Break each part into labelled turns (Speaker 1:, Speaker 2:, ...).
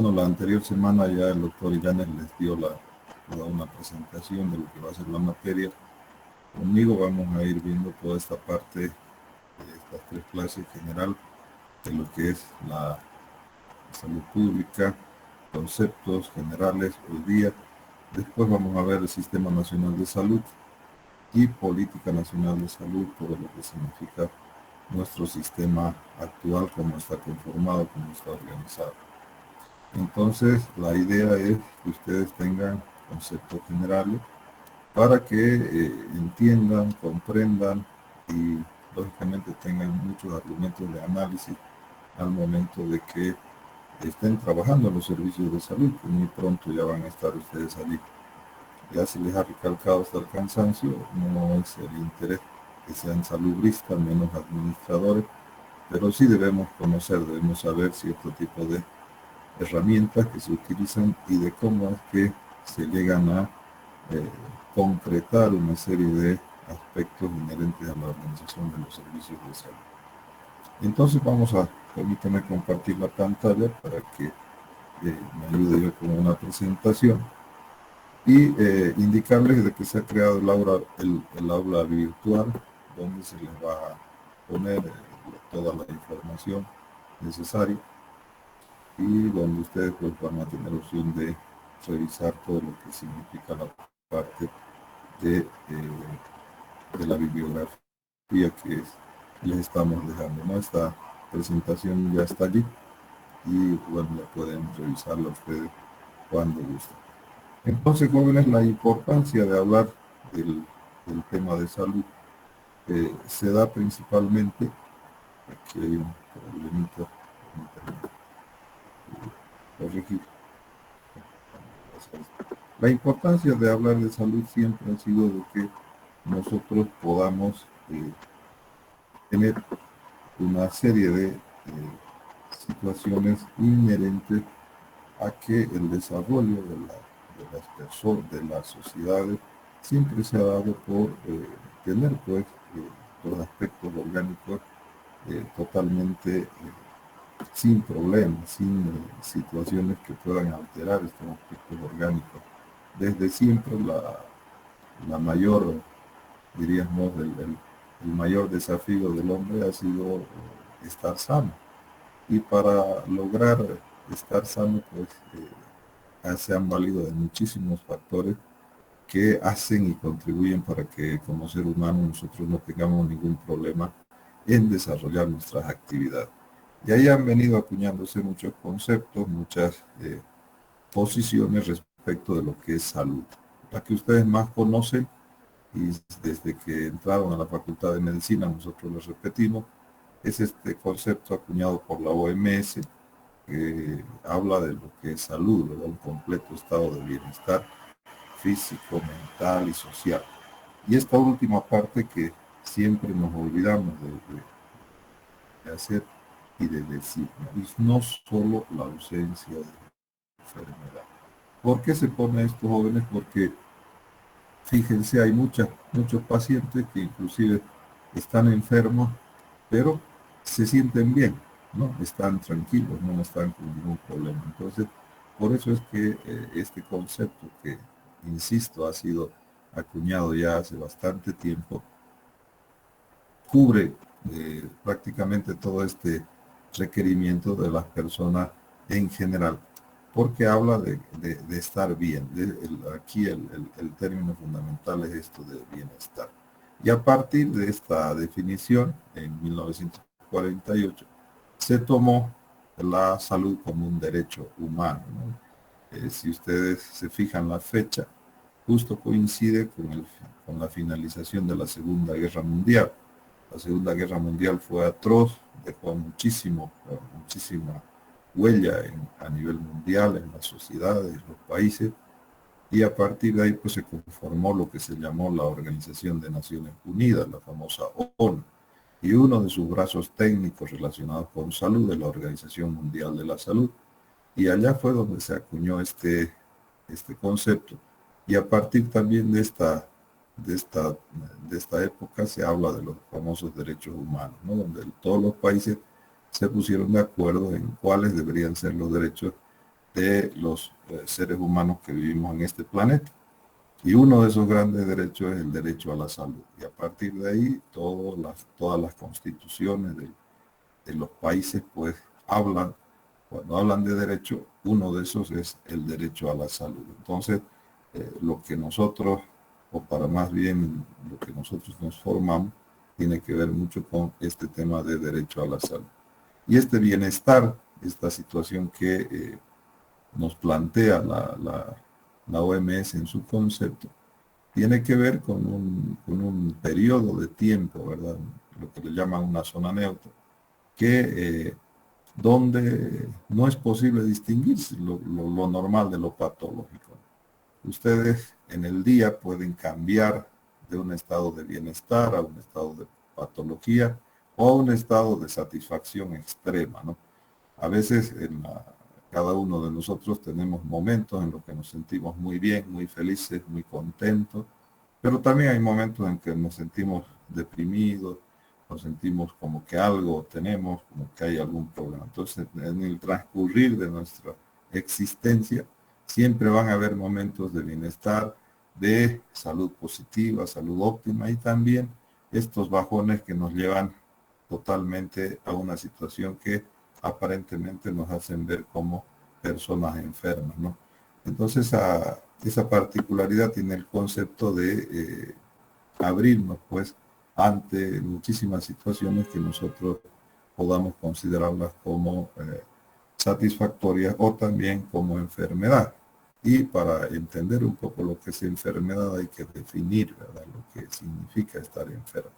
Speaker 1: Bueno, la anterior semana ya el doctor Illanes les dio toda una presentación de lo que va a ser la materia. Conmigo vamos a ir viendo toda esta parte de estas tres clases general de lo que es la salud pública, conceptos generales hoy día. Después vamos a ver el Sistema Nacional de Salud y Política Nacional de Salud, todo lo que significa nuestro sistema actual, cómo está conformado, cómo está organizado. Entonces, la idea es que ustedes tengan conceptos generales para que entiendan, comprendan y lógicamente tengan muchos argumentos de análisis al momento de que estén trabajando en los servicios de salud, que muy pronto ya van a estar ustedes allí. Ya se les ha recalcado hasta el cansancio, no es el interés que sean salubristas, menos administradores, pero sí debemos conocer, debemos saber cierto tipo de herramientas que se utilizan y de cómo es que se llegan a concretar una serie de aspectos inherentes a la organización de los servicios de salud. Entonces permítanme compartir la pantalla para que me ayude yo con una presentación y indicarles de que se ha creado el aula virtual donde se les va a poner toda la información necesaria y donde ustedes pues van a tener opción de revisar todo lo que significa la parte de la bibliografía que les estamos dejando, ¿no? Esta presentación ya está allí y bueno, la pueden revisarla ustedes cuando gusten. Entonces, jóvenes, la importancia de hablar del tema de salud se da principalmente, aquí hay un problemita, corregir. La importancia de hablar de salud siempre ha sido de que nosotros podamos tener una serie de situaciones inherentes a que el desarrollo de las personas, de las sociedades, siempre se ha dado por tener pues los aspectos orgánicos totalmente sin problemas, sin situaciones que puedan alterar estos aspectos orgánicos. Desde siempre la mayor, diríamos, el mayor desafío del hombre ha sido estar sano. Y para lograr estar sano, pues se han valido de muchísimos factores que hacen y contribuyen para que como ser humano nosotros no tengamos ningún problema en desarrollar nuestras actividades. Y ahí han venido acuñándose muchos conceptos, muchas posiciones respecto de lo que es salud. La que ustedes más conocen, y desde que entraron a la Facultad de Medicina nosotros lo repetimos, es este concepto acuñado por la OMS, que habla de lo que es salud, ¿verdad? Un completo estado de bienestar físico, mental y social. Y esta última parte que siempre nos olvidamos de hacer y de decir, ¿no? Es no solo la ausencia de enfermedad. ¿Por qué se pone esto, jóvenes? Porque fíjense, hay muchos pacientes que inclusive están enfermos, pero se sienten bien, ¿no? Están tranquilos, no están con ningún problema. Entonces, por eso es que este concepto que, insisto, ha sido acuñado ya hace bastante tiempo, cubre prácticamente todo este requerimiento de las personas en general, porque habla de estar bien. Aquí el término fundamental es esto de bienestar. Y a partir de esta definición, en 1948, se tomó la salud como un derecho humano, ¿no? Si ustedes se fijan la fecha, justo coincide con la finalización de la Segunda Guerra Mundial. La Segunda Guerra Mundial fue atroz, dejó muchísima huella a nivel mundial, en las sociedades, en los países, y a partir de ahí pues se conformó lo que se llamó la Organización de Naciones Unidas, la famosa ONU, y uno de sus brazos técnicos relacionados con salud es la Organización Mundial de la Salud, y allá fue donde se acuñó este concepto, y a partir también de esta época se habla de los famosos derechos humanos, ¿no? Donde todos los países se pusieron de acuerdo en cuáles deberían ser los derechos de los seres humanos que vivimos en este planeta. Y uno de esos grandes derechos es el derecho a la salud. Y a partir de ahí, todas las constituciones de los países, pues, cuando hablan de derecho, uno de esos es el derecho a la salud. Entonces, lo que nosotros, o para más bien lo que nosotros nos formamos, tiene que ver mucho con este tema de derecho a la salud. Y este bienestar, esta situación que nos plantea la OMS en su concepto, tiene que ver con un periodo de tiempo, ¿verdad? Lo que le llaman una zona neutra, que donde no es posible distinguir lo normal de lo patológico. Ustedes en el día pueden cambiar de un estado de bienestar a un estado de patología o a un estado de satisfacción extrema, ¿no? A veces cada uno de nosotros tenemos momentos en los que nos sentimos muy bien, muy felices, muy contentos, pero también hay momentos en que nos sentimos deprimidos, nos sentimos como que algo tenemos, como que hay algún problema. Entonces, en el transcurrir de nuestra existencia, siempre van a haber momentos de bienestar, de salud positiva, salud óptima y también estos bajones que nos llevan totalmente a una situación que aparentemente nos hacen ver como personas enfermas, ¿no? Entonces, esa particularidad tiene el concepto de abrirnos, pues, ante muchísimas situaciones que nosotros podamos considerarlas como satisfactorias o también como enfermedad. Y para entender un poco lo que es enfermedad hay que definir, ¿verdad?, lo que significa estar enfermo.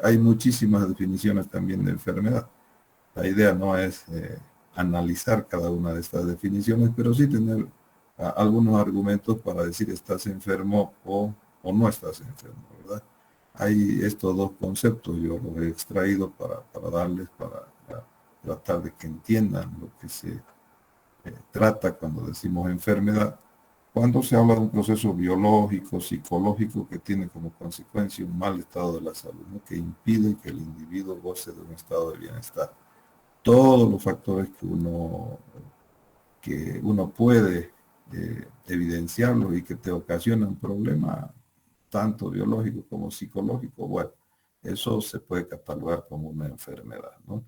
Speaker 1: Hay muchísimas definiciones también de enfermedad. La idea no es analizar cada una de estas definiciones, pero sí tener algunos argumentos para decir estás enfermo o no estás enfermo, ¿verdad? Hay estos dos conceptos, yo los he extraído para darles, para tratar de que entiendan lo que se trata cuando decimos enfermedad. Cuando se habla de un proceso biológico, psicológico que tiene como consecuencia un mal estado de la salud, ¿no?, que impide que el individuo goce de un estado de bienestar. Todos los factores que uno puede evidenciarlos y que te ocasionan problemas, tanto biológico como psicológico, bueno, eso se puede catalogar como una enfermedad, ¿no?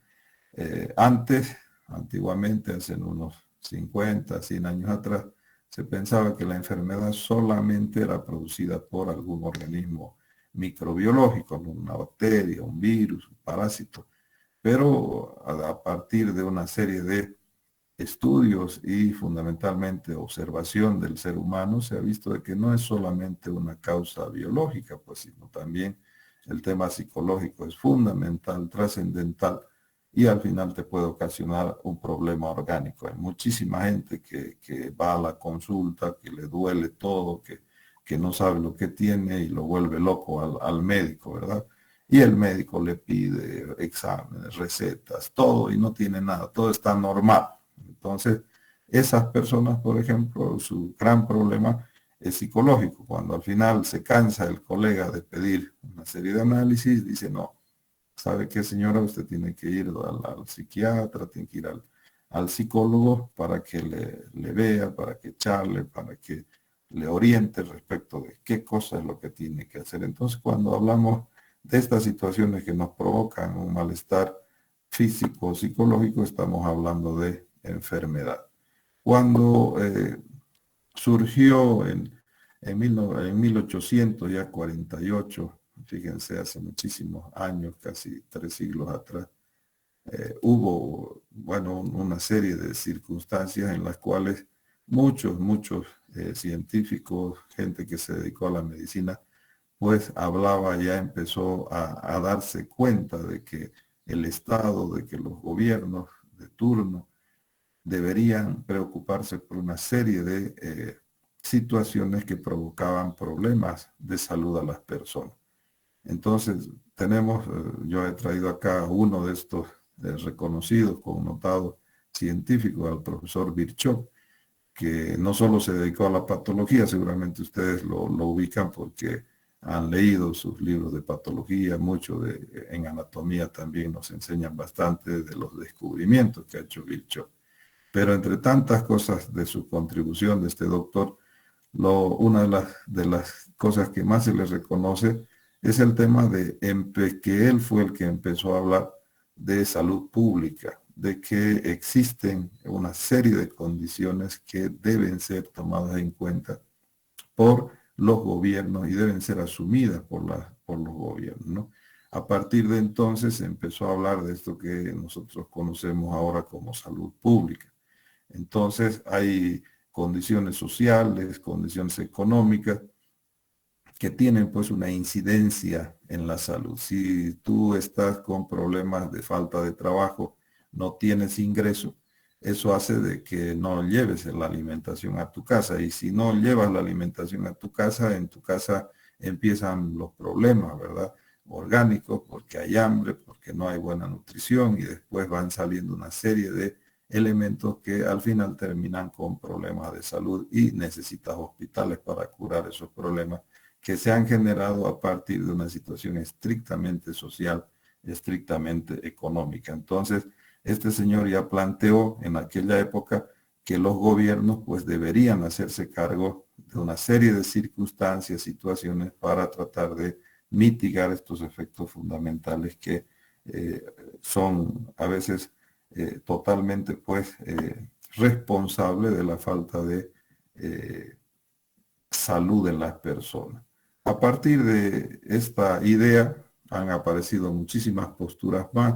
Speaker 1: Antiguamente, hace unos 50, 100 años atrás, se pensaba que la enfermedad solamente era producida por algún organismo microbiológico, una bacteria, un virus, un parásito, pero a partir de una serie de estudios y fundamentalmente observación del ser humano, se ha visto de que no es solamente una causa biológica, pues, sino también el tema psicológico es fundamental, trascendental, y al final te puede ocasionar un problema orgánico. Hay muchísima gente que va a la consulta, que le duele todo, que no sabe lo que tiene y lo vuelve loco al médico, ¿verdad? Y el médico le pide exámenes, recetas, todo, y no tiene nada, todo está normal. Entonces, esas personas, por ejemplo, su gran problema es psicológico. Cuando al final se cansa el colega de pedir una serie de análisis, dice, no, ¿sabe qué, señora? Usted tiene que ir al psiquiatra, tiene que ir al psicólogo para que le vea, para que charle, para que le oriente respecto de qué cosa es lo que tiene que hacer. Entonces, cuando hablamos de estas situaciones que nos provocan un malestar físico o psicológico, estamos hablando de enfermedad. Cuando surgió en 1848, fíjense, hace muchísimos años, casi 3 siglos atrás, hubo, bueno, una serie de circunstancias en las cuales muchos científicos, gente que se dedicó a la medicina, pues hablaba, ya empezó a darse cuenta de que el Estado, de que los gobiernos de turno deberían preocuparse por una serie de situaciones que provocaban problemas de salud a las personas. Entonces, yo he traído acá uno de estos reconocidos, connotados científicos, al profesor Virchow, que no solo se dedicó a la patología, seguramente ustedes lo ubican porque han leído sus libros de patología, en anatomía también nos enseñan bastante de los descubrimientos que ha hecho Virchow. Pero entre tantas cosas de su contribución de este doctor, una de las cosas que más se le reconoce es el tema de que él fue el que empezó a hablar de salud pública, de que existen una serie de condiciones que deben ser tomadas en cuenta por los gobiernos y deben ser asumidas por los gobiernos, ¿no? A partir de entonces empezó a hablar de esto que nosotros conocemos ahora como salud pública. Entonces hay condiciones sociales, condiciones económicas que tienen pues una incidencia en la salud. Si tú estás con problemas de falta de trabajo, no tienes ingreso, eso hace de que no lleves la alimentación a tu casa. Y si no llevas la alimentación a tu casa, en tu casa empiezan los problemas, ¿verdad? Orgánicos, porque hay hambre, porque no hay buena nutrición y después van saliendo una serie de elementos que al final terminan con problemas de salud y necesitas hospitales para curar esos problemas que se han generado a partir de una situación estrictamente social, estrictamente económica. Entonces, este señor ya planteó en aquella época que los gobiernos pues deberían hacerse cargo de una serie de circunstancias, situaciones para tratar de mitigar estos efectos fundamentales que son a veces totalmente pues responsables de la falta de salud en las personas. A partir de esta idea han aparecido muchísimas posturas más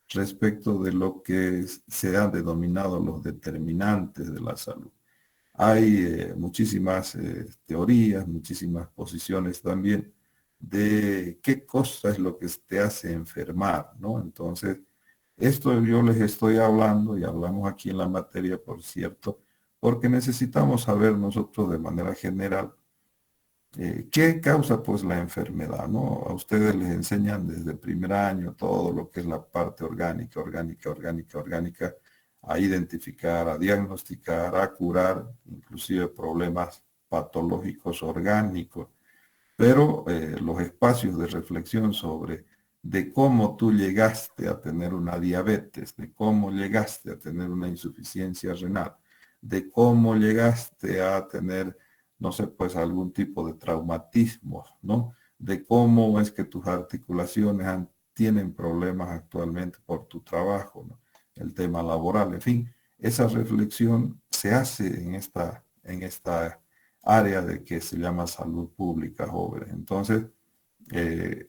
Speaker 1: respecto de lo que se han denominado los determinantes de la salud. Hay muchísimas teorías, muchísimas posiciones también de qué cosa es lo que te hace enfermar, ¿no? Entonces, esto yo les estoy hablando y hablamos aquí en la materia, por cierto, porque necesitamos saber nosotros de manera general ¿qué causa pues la enfermedad, no? A ustedes les enseñan desde el primer año todo lo que es la parte orgánica, a identificar, a diagnosticar, a curar, inclusive problemas patológicos orgánicos, pero los espacios de reflexión sobre de cómo tú llegaste a tener una diabetes, de cómo llegaste a tener una insuficiencia renal, de cómo llegaste a tener, no sé, pues algún tipo de traumatismo, ¿no? De cómo es que tus articulaciones tienen problemas actualmente por tu trabajo, ¿no? El tema laboral, en fin, esa reflexión se hace en esta área de que se llama salud pública, jóvenes. Entonces,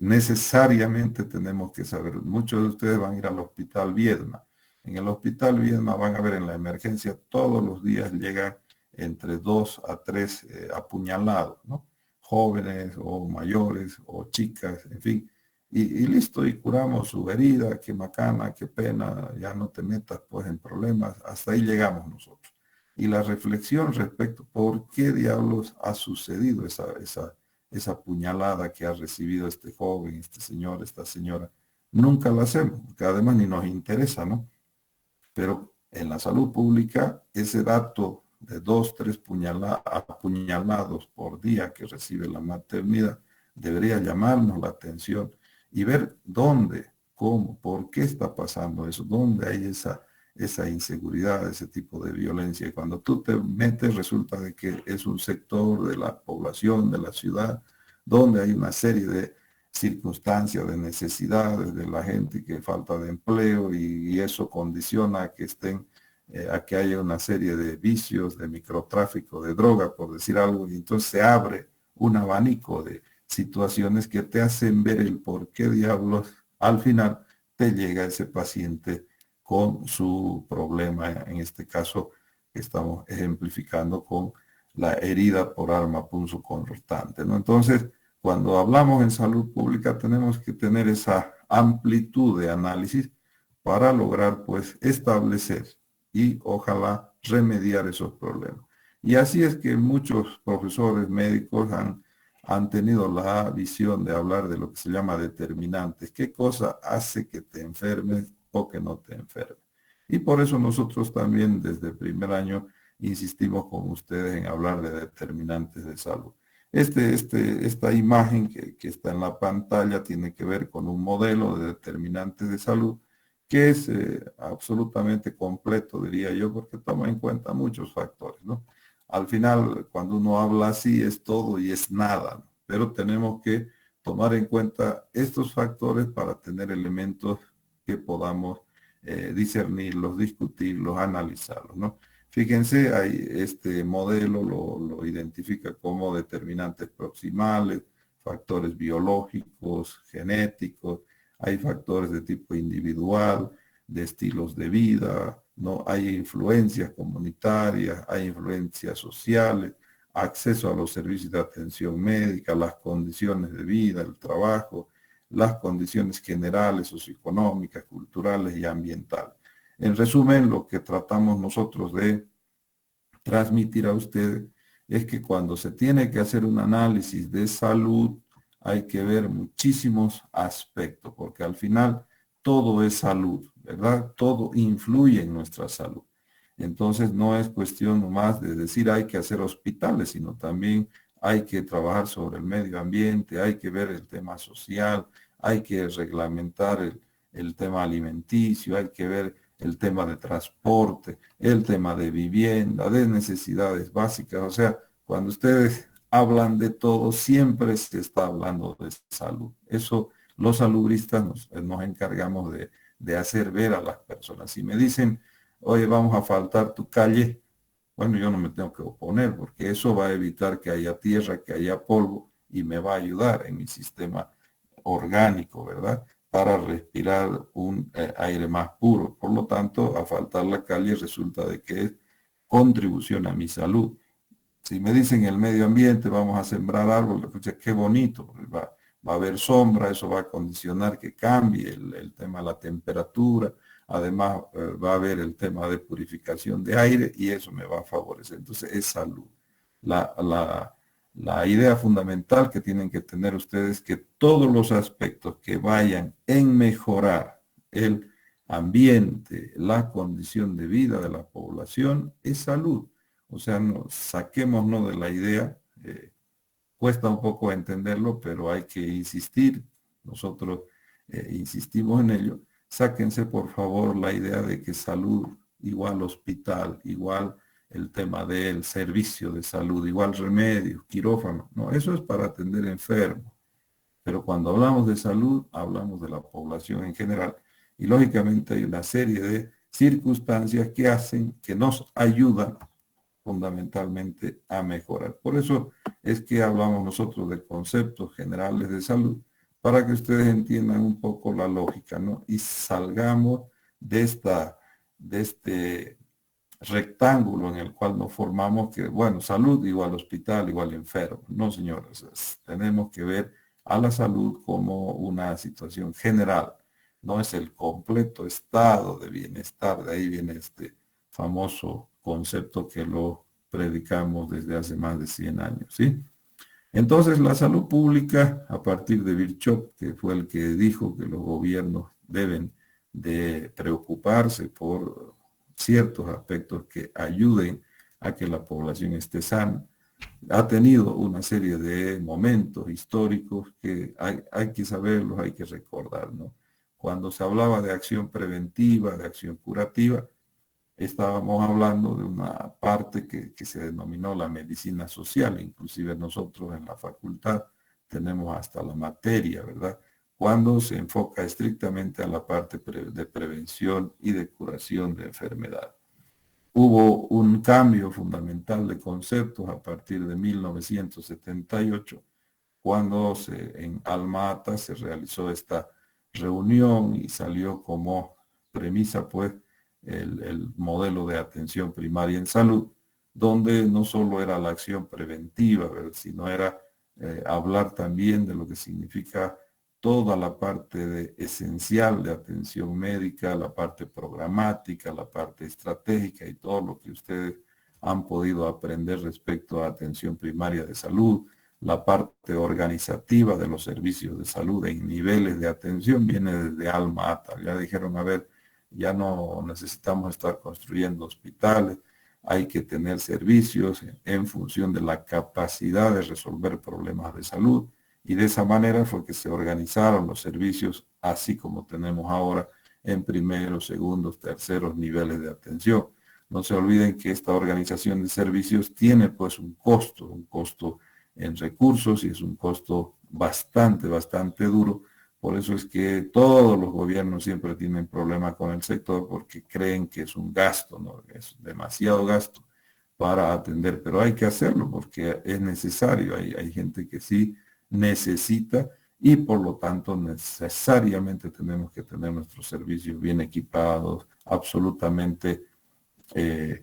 Speaker 1: necesariamente tenemos que saber, muchos de ustedes van a ir al hospital Viedma. En el hospital Viedma van a ver en la emergencia todos los días llegan entre 2 a 3 apuñalados, ¿no? Jóvenes o mayores o chicas, en fin. Y listo, y curamos su herida, qué macana, qué pena, ya no te metas pues en problemas, hasta ahí llegamos nosotros. Y la reflexión respecto por qué diablos ha sucedido esa puñalada que ha recibido este joven, este señor, esta señora, nunca la hacemos, porque además ni nos interesa, ¿no? Pero en la salud pública, ese dato de 2, 3 apuñalados por día que recibe la maternidad debería llamarnos la atención y ver dónde, cómo, por qué está pasando eso, dónde hay esa inseguridad, ese tipo de violencia. Y cuando tú te metes, resulta de que es un sector de la población, de la ciudad, donde hay una serie de circunstancias, de necesidades de la gente, que falta de empleo y eso condiciona a que a que haya una serie de vicios, de microtráfico, de droga, por decir algo, y entonces se abre un abanico de situaciones que te hacen ver el por qué diablos al final te llega ese paciente con su problema, en este caso que estamos ejemplificando con la herida por arma punzocortante, ¿no? Entonces, cuando hablamos en salud pública tenemos que tener esa amplitud de análisis para lograr pues establecer y ojalá remediar esos problemas. Y así es que muchos profesores médicos han tenido la visión de hablar de lo que se llama determinantes. ¿Qué cosa hace que te enfermes o que no te enfermes? Y por eso nosotros también desde el primer año insistimos con ustedes en hablar de determinantes de salud. Esta imagen que está en la pantalla tiene que ver con un modelo de determinantes de salud que es absolutamente completo, diría yo, porque toma en cuenta muchos factores, ¿no? Al final, cuando uno habla así, es todo y es nada, ¿no? Pero tenemos que tomar en cuenta estos factores para tener elementos que podamos discernirlos, discutirlos, analizarlos, ¿no? Fíjense, hay este modelo lo identifica como determinantes proximales, factores biológicos, genéticos, hay factores de tipo individual, de estilos de vida, ¿no? Hay influencias comunitarias, hay influencias sociales, acceso a los servicios de atención médica, las condiciones de vida, el trabajo, las condiciones generales, socioeconómicas, culturales y ambientales. En resumen, lo que tratamos nosotros de transmitir a ustedes es que cuando se tiene que hacer un análisis de salud, hay que ver muchísimos aspectos, porque al final todo es salud, ¿verdad? Todo influye en nuestra salud. Entonces no es cuestión nomás de decir hay que hacer hospitales, sino también hay que trabajar sobre el medio ambiente, hay que ver el tema social, hay que reglamentar el tema alimenticio, hay que ver el tema de transporte, el tema de vivienda, de necesidades básicas. O sea, cuando ustedes hablan de todo, siempre se está hablando de salud. Eso los salubristas nos encargamos de hacer ver a las personas. Si me dicen, oye, vamos a faltar tu calle, bueno, yo no me tengo que oponer porque eso va a evitar que haya tierra, que haya polvo y me va a ayudar en mi sistema orgánico, ¿verdad? Para respirar un aire más puro. Por lo tanto, a faltar la calle resulta de que es contribución a mi salud. Si me dicen el medio ambiente, vamos a sembrar árboles, pues, qué bonito, va a haber sombra, eso va a condicionar que cambie el tema de la temperatura, además va a haber el tema de purificación de aire y eso me va a favorecer. Entonces es salud. La, la, la idea fundamental que tienen que tener ustedes es que todos los aspectos que vayan en mejorar el ambiente, la condición de vida de la población, es salud. O sea, saquémonos de la idea, cuesta un poco entenderlo, pero hay que insistir. Nosotros insistimos en ello. Sáquense por favor la idea de que salud igual hospital, igual el tema del servicio de salud, igual remedios, quirófano. No, eso es para atender enfermos. Pero cuando hablamos de salud, hablamos de la población en general. Y lógicamente hay una serie de circunstancias que hacen, que nos ayudan fundamentalmente a mejorar. Por eso es que hablamos nosotros de conceptos generales de salud, para que ustedes entiendan un poco la lógica, ¿no? Y salgamos de este rectángulo en el cual nos formamos que, bueno, salud igual hospital, igual enfermo. No, señores, tenemos que ver a la salud como una situación general. No es el completo estado de bienestar, de ahí viene este famoso concepto que lo predicamos desde hace más de 100 años, ¿sí? Entonces, la salud pública, a partir de Virchow, que fue el que dijo que los gobiernos deben de preocuparse por ciertos aspectos que ayuden a que la población esté sana, ha tenido una serie de momentos históricos que hay que saberlos, hay que recordar, ¿no? Cuando se hablaba de acción preventiva, de acción curativa, estábamos hablando de una parte que se denominó la medicina social. Inclusive nosotros en la facultad tenemos hasta la materia, ¿verdad? Cuando se enfoca estrictamente a la parte de prevención y de curación de enfermedad. Hubo un cambio fundamental de conceptos a partir de 1978, cuando en Alma-Ata se realizó esta reunión y salió como premisa, pues, el modelo de atención primaria en salud, donde no solo era la acción preventiva, sino era hablar también de lo que significa toda la parte esencial de atención médica, la parte programática, la parte estratégica y todo lo que ustedes han podido aprender respecto a atención primaria de salud, la parte organizativa de los servicios de salud en niveles de atención viene desde Alma Ata. Ya dijeron, a ver, ya no necesitamos estar construyendo hospitales, hay que tener servicios en función de la capacidad de resolver problemas de salud. Y de esa manera fue que se organizaron los servicios así como tenemos ahora en primeros, segundos, terceros niveles de atención. No se olviden que esta organización de servicios tiene pues un costo en recursos, y es un costo bastante duro. Por eso es que todos los gobiernos siempre tienen problemas con el sector, porque creen que es un gasto, ¿no? Es demasiado gasto para atender, pero hay que hacerlo porque es necesario. Hay gente que sí necesita, y por lo tanto necesariamente tenemos que tener nuestros servicios bien equipados, absolutamente eh,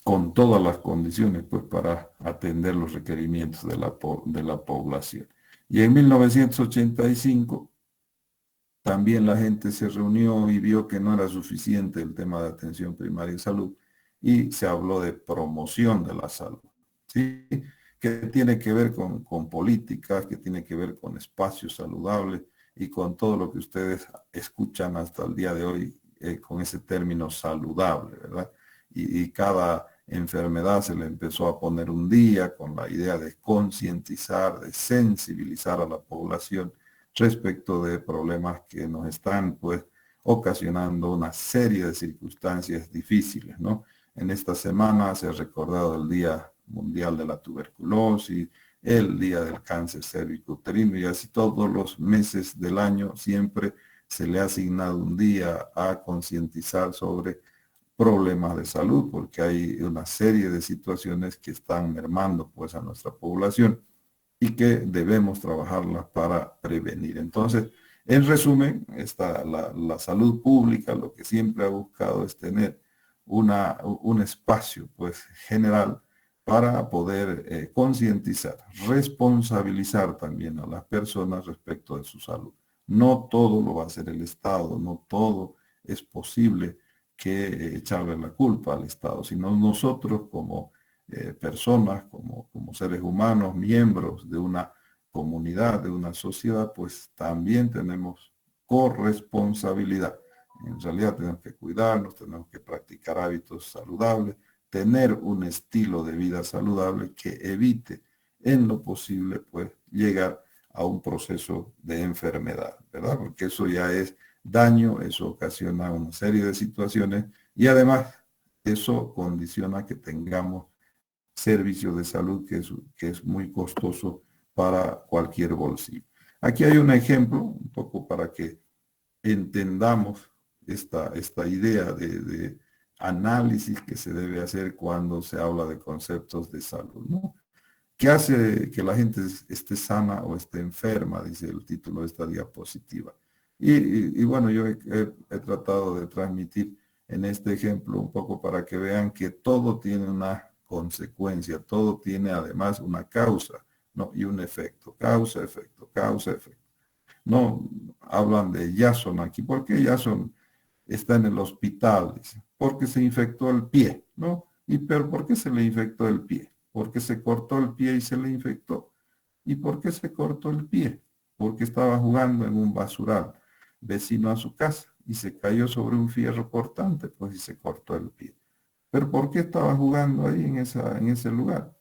Speaker 1: con todas las condiciones pues, para atender los requerimientos de la población. Y en 1985 también la gente se reunió y vio que no era suficiente el tema de atención primaria y salud, y se habló de promoción de la salud, ¿sí? Que tiene que ver con políticas, que tiene que ver con espacios saludables y con todo lo que ustedes escuchan hasta el día de hoy con ese término saludable, ¿verdad? Y cada enfermedad se le empezó a poner un día con la idea de concientizar, de sensibilizar a la población respecto de problemas que nos están pues ocasionando una serie de circunstancias difíciles, ¿no? En esta semana se ha recordado el Día Mundial de la Tuberculosis, el Día del Cáncer Cérvico-Uterino, y así todos los meses del año siempre se le ha asignado un día a concientizar sobre problemas de salud, porque hay una serie de situaciones que están mermando pues a nuestra población y que debemos trabajarlas para prevenir. Entonces, en resumen, la salud pública lo que siempre ha buscado es tener un espacio pues general para poder concientizar, responsabilizar también a las personas respecto de su salud. No todo lo va a hacer el Estado, no todo es posible que echarle la culpa al Estado, sino nosotros como personas, como seres humanos, miembros de una comunidad, de una sociedad, pues también tenemos corresponsabilidad. En realidad tenemos que cuidarnos, tenemos que practicar hábitos saludables, tener un estilo de vida saludable que evite en lo posible pues llegar a un proceso de enfermedad, ¿verdad? Porque eso ya es daño, eso ocasiona una serie de situaciones, y además eso condiciona que tengamos servicios de salud que es muy costoso para cualquier bolsillo. Aquí hay un ejemplo, un poco para que entendamos esta idea de análisis que se debe hacer cuando se habla de conceptos de salud, ¿no? ¿Qué hace que la gente esté sana o esté enferma? Dice el título de esta diapositiva. Y bueno, yo he tratado de transmitir en este ejemplo un poco para que vean que todo tiene una consecuencia, todo tiene además una causa, ¿no? Y un efecto, causa, efecto, causa, efecto. No hablan de Jason aquí. ¿Por qué Jason está en el hospital? Dice, porque se infectó el pie, ¿no? Pero ¿por qué se le infectó el pie? Porque se cortó el pie y se le infectó. ¿Y por qué se cortó el pie? Porque estaba jugando en un basural vecino a su casa y se cayó sobre un fierro cortante, pues y se cortó el pie. ¿Pero por qué estaba jugando ahí en ese lugar?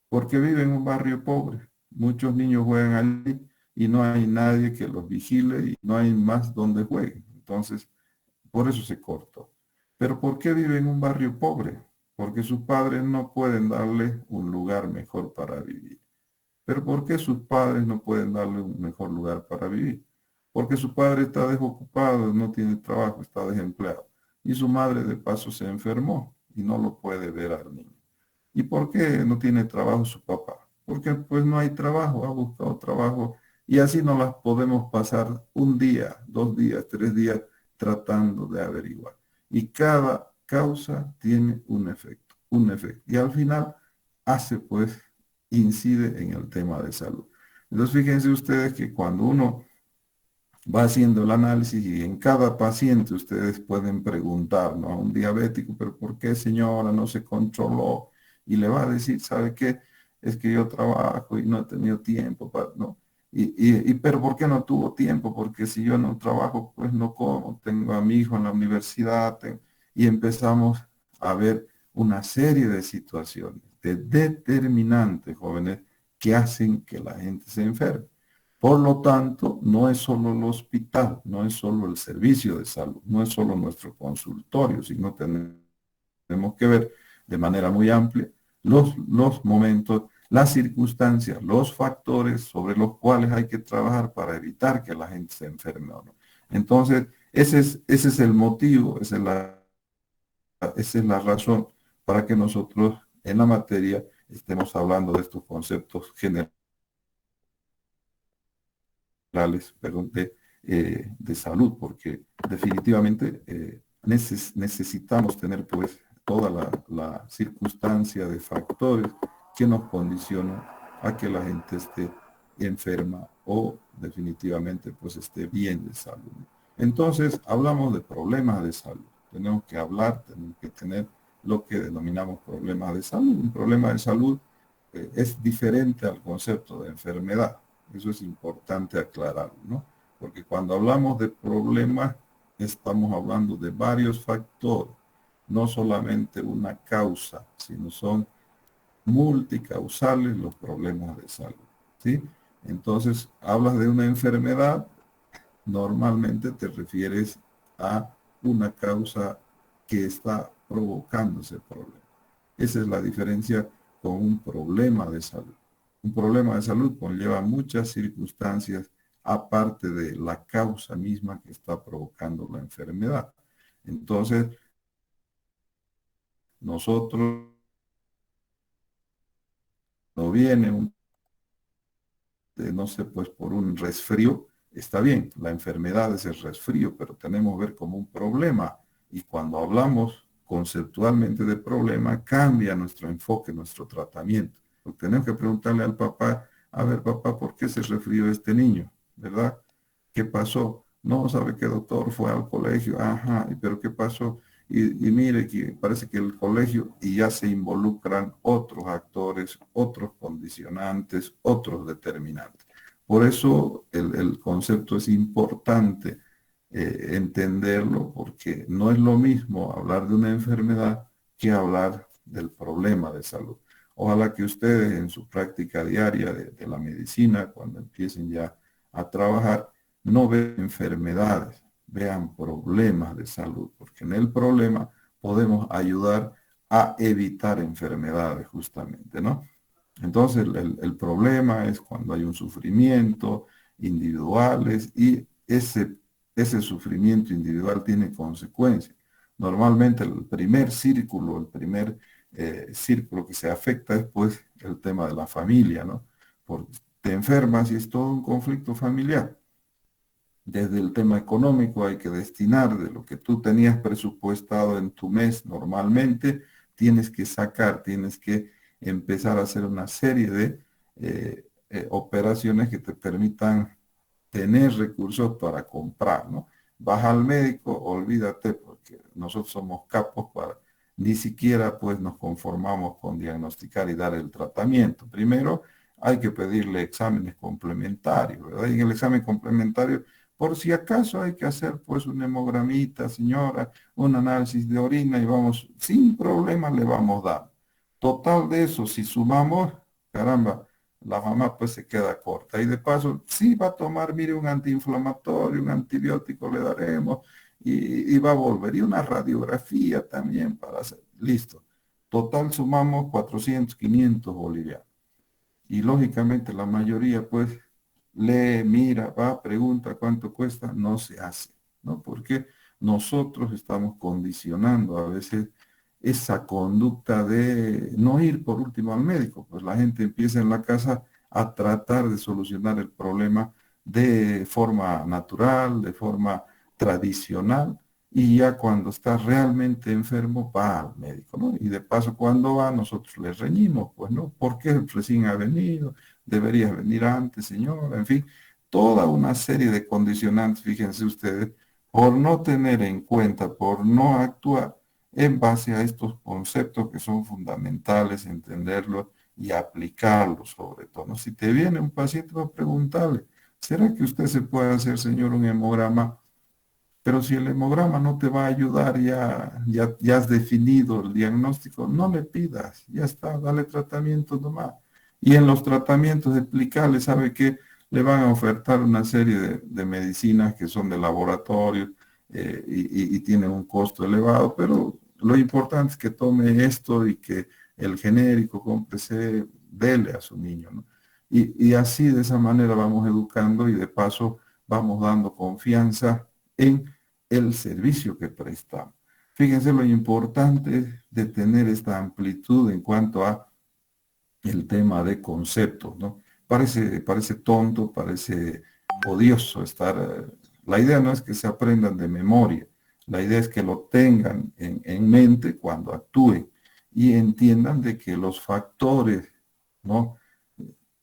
Speaker 1: Porque vive en un barrio pobre. Muchos niños juegan allí y no hay nadie que los vigile y no hay más donde jueguen. Entonces, por eso se cortó. Pero ¿por qué vive en un barrio pobre? Porque sus padres no pueden darle un lugar mejor para vivir. Pero ¿por qué sus padres no pueden darle un mejor lugar para vivir? Porque su padre está desocupado, no tiene trabajo, está desempleado. Y su madre de paso se enfermó y no lo puede ver al niño. ¿Y por qué no tiene trabajo su papá? Porque pues no hay trabajo, ha buscado trabajo, y así no las podemos pasar un día, 2 días, 3 días tratando de averiguar. Y cada causa tiene un efecto, un efecto. Y al final hace pues, incide en el tema de salud. Entonces fíjense ustedes que cuando uno va haciendo el análisis, y en cada paciente ustedes pueden preguntar, ¿no? A un diabético, pero ¿por qué, señora, no se controló? Y le va a decir, ¿sabe qué? Es que yo trabajo y no he tenido tiempo para, ¿no? Pero ¿por qué no tuvo tiempo? Porque si yo no trabajo, pues no como, tengo a mi hijo en la universidad, y empezamos a ver una serie de situaciones, de determinantes, jóvenes, que hacen que la gente se enferme. Por lo tanto, no es solo el hospital, no es solo el servicio de salud, no es solo nuestro consultorio, sino tenemos que ver de manera muy amplia los momentos, las circunstancias, los factores sobre los cuales hay que trabajar para evitar que la gente se enferme o no. Entonces, ese es el motivo, esa es la razón para que nosotros en la materia estemos hablando de estos conceptos generales, perdón, de salud, porque definitivamente necesitamos tener pues toda la circunstancia de factores que nos condicionan a que la gente esté enferma o definitivamente pues esté bien de salud. Entonces hablamos de problemas de salud. Tenemos que hablar, tenemos que tener lo que denominamos problemas de salud. Un problema de salud es diferente al concepto de enfermedad. Eso es importante aclararlo, ¿no? Porque cuando hablamos de problemas, estamos hablando de varios factores, no solamente una causa, sino son multicausales los problemas de salud, ¿sí? Entonces, hablas de una enfermedad, normalmente te refieres a una causa que está provocando ese problema. Esa es la diferencia con un problema de salud. Un problema de salud conlleva muchas circunstancias aparte de la causa misma que está provocando la enfermedad. Entonces, nosotros no viene un no sé, pues por un resfrío, está bien, la enfermedad es el resfrío, pero tenemos que ver como un problema. Y cuando hablamos conceptualmente de problema, cambia nuestro enfoque, nuestro tratamiento. Porque tenemos que preguntarle al papá, a ver, papá, ¿por qué se resfrió este niño? ¿Verdad? ¿Qué pasó? No, ¿sabe qué, doctor? Fue al colegio. Ajá, ¿pero qué pasó? Y mire que parece que el colegio y ya se involucran otros actores, otros condicionantes, otros determinantes. Por eso el concepto es importante entenderlo, porque no es lo mismo hablar de una enfermedad que hablar del problema de salud. Ojalá que ustedes en su práctica diaria de la medicina, cuando empiecen ya a trabajar, no vean enfermedades, vean problemas de salud, porque en el problema podemos ayudar a evitar enfermedades justamente, ¿no? Entonces el problema es cuando hay un sufrimiento individuales y ese sufrimiento individual tiene consecuencias. Normalmente el primer círculo, el primer círculo que se afecta es pues el tema de la familia, ¿no? Porque te enfermas y es todo un conflicto familiar. Desde el tema económico hay que destinar de lo que tú tenías presupuestado en tu mes normalmente, tienes que sacar, tienes que empezar a hacer una serie de operaciones que te permitan tener recursos para comprar, ¿no? Vas al médico, olvídate, porque nosotros somos capos para, ni siquiera pues nos conformamos con diagnosticar y dar el tratamiento. Primero hay que pedirle exámenes complementarios, ¿verdad? Y en el examen complementario, por si acaso hay que hacer pues una hemogramita, señora, un análisis de orina y vamos, sin problema le vamos dando. Total de eso, si sumamos, caramba, la mamá pues se queda corta. Y de paso, sí va a tomar, mire, un antiinflamatorio, un antibiótico le daremos y va a volver. Y una radiografía también para hacer. Listo. Total sumamos 400, 500 bolivianos. Y lógicamente la mayoría pues lee, mira, va, pregunta cuánto cuesta, no se hace, ¿no? Porque nosotros estamos condicionando a veces esa conducta de no ir por último al médico, pues la gente empieza en la casa a tratar de solucionar el problema de forma natural, de forma tradicional, y ya cuando está realmente enfermo va al médico, ¿no? Y de paso cuando va nosotros le reñimos, pues, ¿no? ¿Por qué recién ha venido? Deberías venir antes, señora, en fin, toda una serie de condicionantes, fíjense ustedes, por no tener en cuenta, por no actuar en base a estos conceptos que son fundamentales, entenderlos y aplicarlos sobre todo, ¿no? Si te viene un paciente, va a preguntarle, ¿será que usted se puede hacer, señor, un hemograma? Pero si el hemograma no te va a ayudar, ya has definido el diagnóstico, no le pidas, ya está, dale tratamiento nomás. Y en los tratamientos explicarle, ¿sabe qué? le van a ofertar una serie de medicinas que son de laboratorio y tienen un costo elevado, pero lo importante es que tome esto y que el genérico, cómprese, dele a su niño, ¿no? Y así de esa manera vamos educando y de paso vamos dando confianza en el servicio que prestamos. Fíjense lo importante de tener esta amplitud en cuanto a el tema de conceptos, ¿no? Parece tonto, parece odioso estar... la idea no es que se aprendan de memoria, la idea es que lo tengan en mente cuando actúen y entiendan de que los factores, ¿no?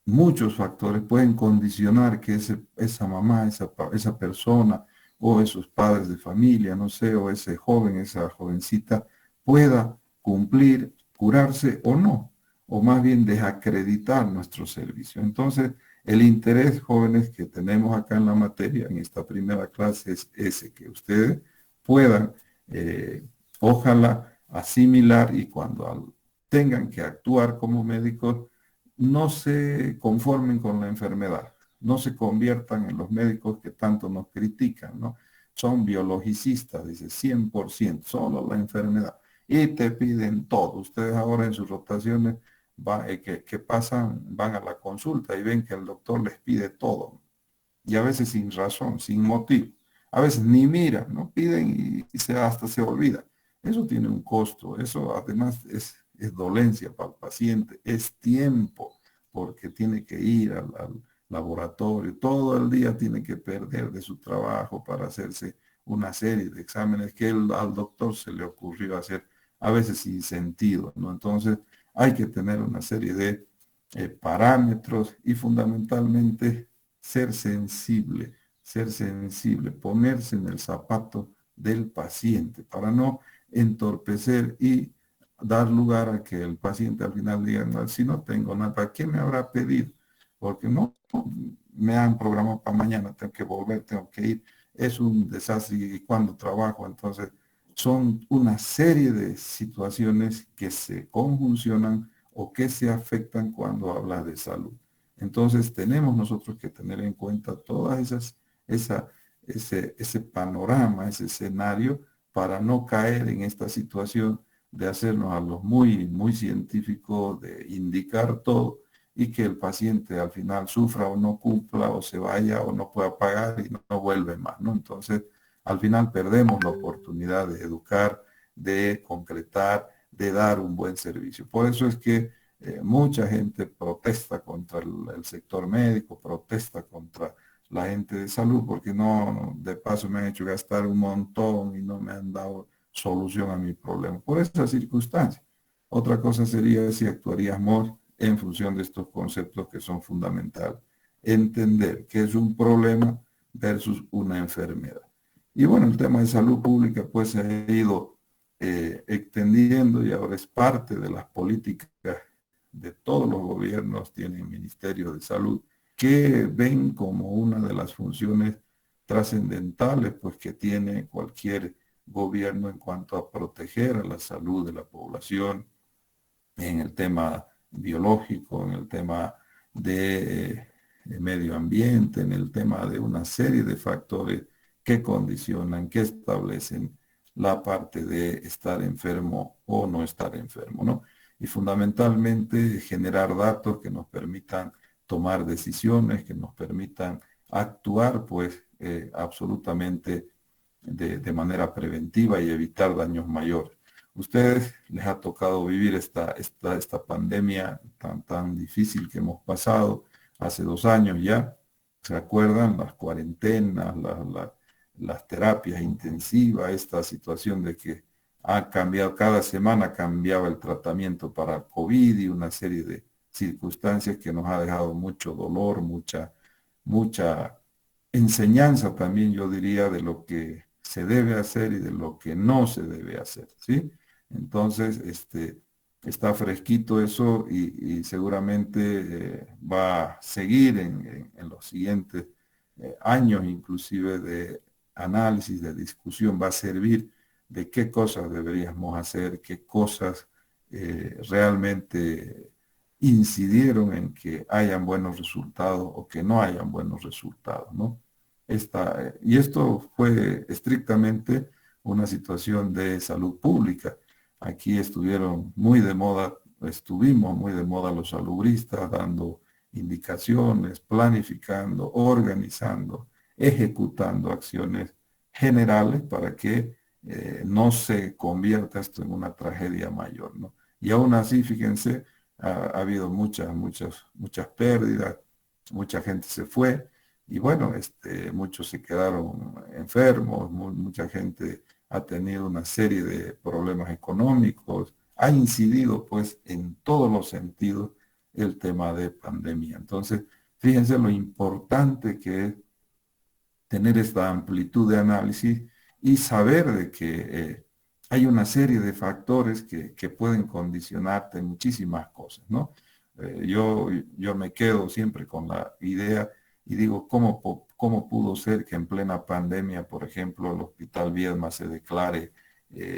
Speaker 1: Muchos factores pueden condicionar que esa mamá, esa persona o esos padres de familia, no sé, o ese joven, esa jovencita pueda cumplir, curarse o no, o más bien desacreditar nuestro servicio. Entonces, el interés, jóvenes, que tenemos acá en la materia, en esta primera clase, es ese, que ustedes puedan, ojalá, asimilar y cuando tengan que actuar como médicos, no se conformen con la enfermedad, no se conviertan en los médicos que tanto nos critican, ¿no? Son biologicistas, dice, 100%, solo la enfermedad. Y te piden todo. Ustedes ahora en sus rotaciones que pasan, van a la consulta y ven que el doctor les pide todo. Y a veces sin razón, sin motivo. A veces ni miran, ¿no? Piden y hasta se olvida. Eso tiene un costo. Eso además es dolencia para el paciente, es tiempo, porque tiene que ir al laboratorio. Todo el día tiene que perder de su trabajo para hacerse una serie de exámenes que al doctor se le ocurrió hacer, a veces sin sentido, ¿no? Entonces hay que tener una serie de parámetros y fundamentalmente ser sensible, ponerse en el zapato del paciente para no entorpecer y dar lugar a que el paciente al final diga, no, si no tengo nada, ¿para qué me habrá pedido? Porque no me han programado para mañana, tengo que volver, tengo que ir. Es un desastre y cuando trabajo, entonces son una serie de situaciones que se conjuncionan o que se afectan cuando habla de salud. Entonces tenemos nosotros que tener en cuenta todas ese panorama, ese escenario, para no caer en esta situación de hacernos a los muy científicos, de indicar todo y que el paciente al final sufra o no cumpla o se vaya o no pueda pagar y no vuelve más, ¿no? Entonces, al final perdemos la oportunidad de educar, de concretar, de dar un buen servicio. Por eso es que mucha gente protesta contra el sector médico, protesta contra la gente de salud, porque de paso me han hecho gastar un montón y no me han dado solución a mi problema. Por esas circunstancias. Otra cosa sería si actuaríamos en función de estos conceptos que son fundamentales. Entender que es un problema versus una enfermedad. Y bueno, el tema de salud pública pues se ha ido extendiendo y ahora es parte de las políticas de todos los gobiernos, tienen Ministerio de Salud, que ven como una de las funciones trascendentales pues que tiene cualquier gobierno en cuanto a proteger a la salud de la población en el tema biológico, en el tema de medio ambiente, en el tema de una serie de factores que condicionan, que establecen la parte de estar enfermo o no estar enfermo, ¿no? Y fundamentalmente generar datos que nos permitan tomar decisiones, que nos permitan actuar, pues, absolutamente de manera preventiva y evitar daños mayores. Ustedes les ha tocado vivir esta pandemia tan difícil que hemos pasado hace 2 años ya. ¿Se acuerdan? Las cuarentenas, las terapias intensivas, esta situación de que ha cambiado, cada semana cambiaba el tratamiento para COVID y una serie de circunstancias que nos ha dejado mucho dolor, mucha enseñanza también, yo diría, de lo que se debe hacer y de lo que no se debe hacer, ¿sí? Entonces, está fresquito eso y seguramente va a seguir en los siguientes años, inclusive de análisis, de discusión, va a servir de qué cosas deberíamos hacer, qué cosas realmente incidieron en que hayan buenos resultados o que no hayan buenos resultados, ¿no? Y esto fue estrictamente una situación de salud pública. Aquí estuvimos muy de moda los salubristas dando indicaciones, planificando, organizando, ejecutando acciones generales para que no se convierta esto en una tragedia mayor, ¿no? Y aún así, fíjense, ha habido muchas pérdidas, mucha gente se fue y bueno, muchos se quedaron enfermos, mucha gente ha tenido una serie de problemas económicos, ha incidido pues en todos los sentidos el tema de pandemia. Entonces, fíjense lo importante que es tener esta amplitud de análisis y saber de que hay una serie de factores que pueden condicionarte muchísimas cosas, ¿no? Yo me quedo siempre con la idea y digo, ¿cómo pudo ser que en plena pandemia, por ejemplo, el Hospital Viedma se declare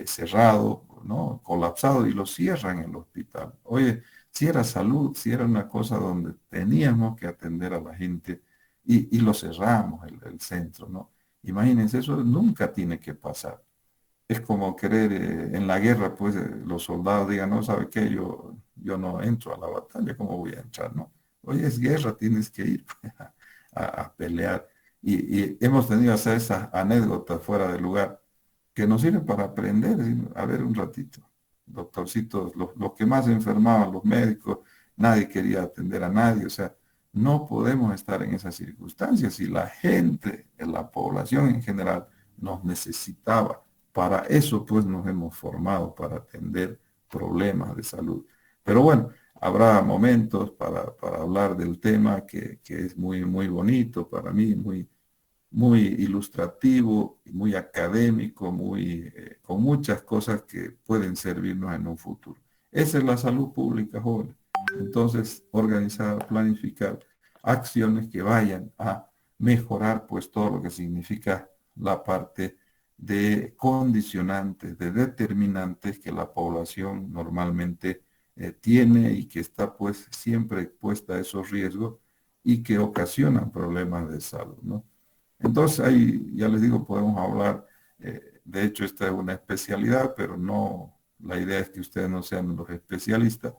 Speaker 1: cerrado, ¿no? Colapsado y lo cierran en el hospital? Oye, si era salud, si era una cosa donde teníamos que atender a la gente y lo cerramos, el centro, ¿no? Imagínense, eso nunca tiene que pasar. Es como querer en la guerra, pues los soldados digan, no, ¿sabe qué? Yo no entro a la batalla, ¿cómo voy a entrar, no? Oye, es guerra, tienes que ir pues, a pelear. Y hemos tenido esas anécdotas fuera de lugar que nos sirven para aprender, ¿sí? A ver un ratito, doctorcitos, los que más se enfermaban, los médicos, nadie quería atender a nadie, o sea, no podemos estar en esas circunstancias y la gente, la población en general, nos necesitaba. Para eso pues nos hemos formado, para atender problemas de salud. Pero bueno, habrá momentos para hablar del tema que es muy bonito para mí, muy ilustrativo, muy académico, con muchas cosas que pueden servirnos en un futuro. Esa es la salud pública, jóvenes. Entonces, organizar, planificar acciones que vayan a mejorar pues todo lo que significa la parte de condicionantes, de determinantes que la población normalmente tiene y que está pues siempre expuesta a esos riesgos y que ocasionan problemas de salud, ¿no? Entonces ahí, ya les digo, podemos hablar, de hecho esta es una especialidad, pero no, la idea es que ustedes no sean los especialistas,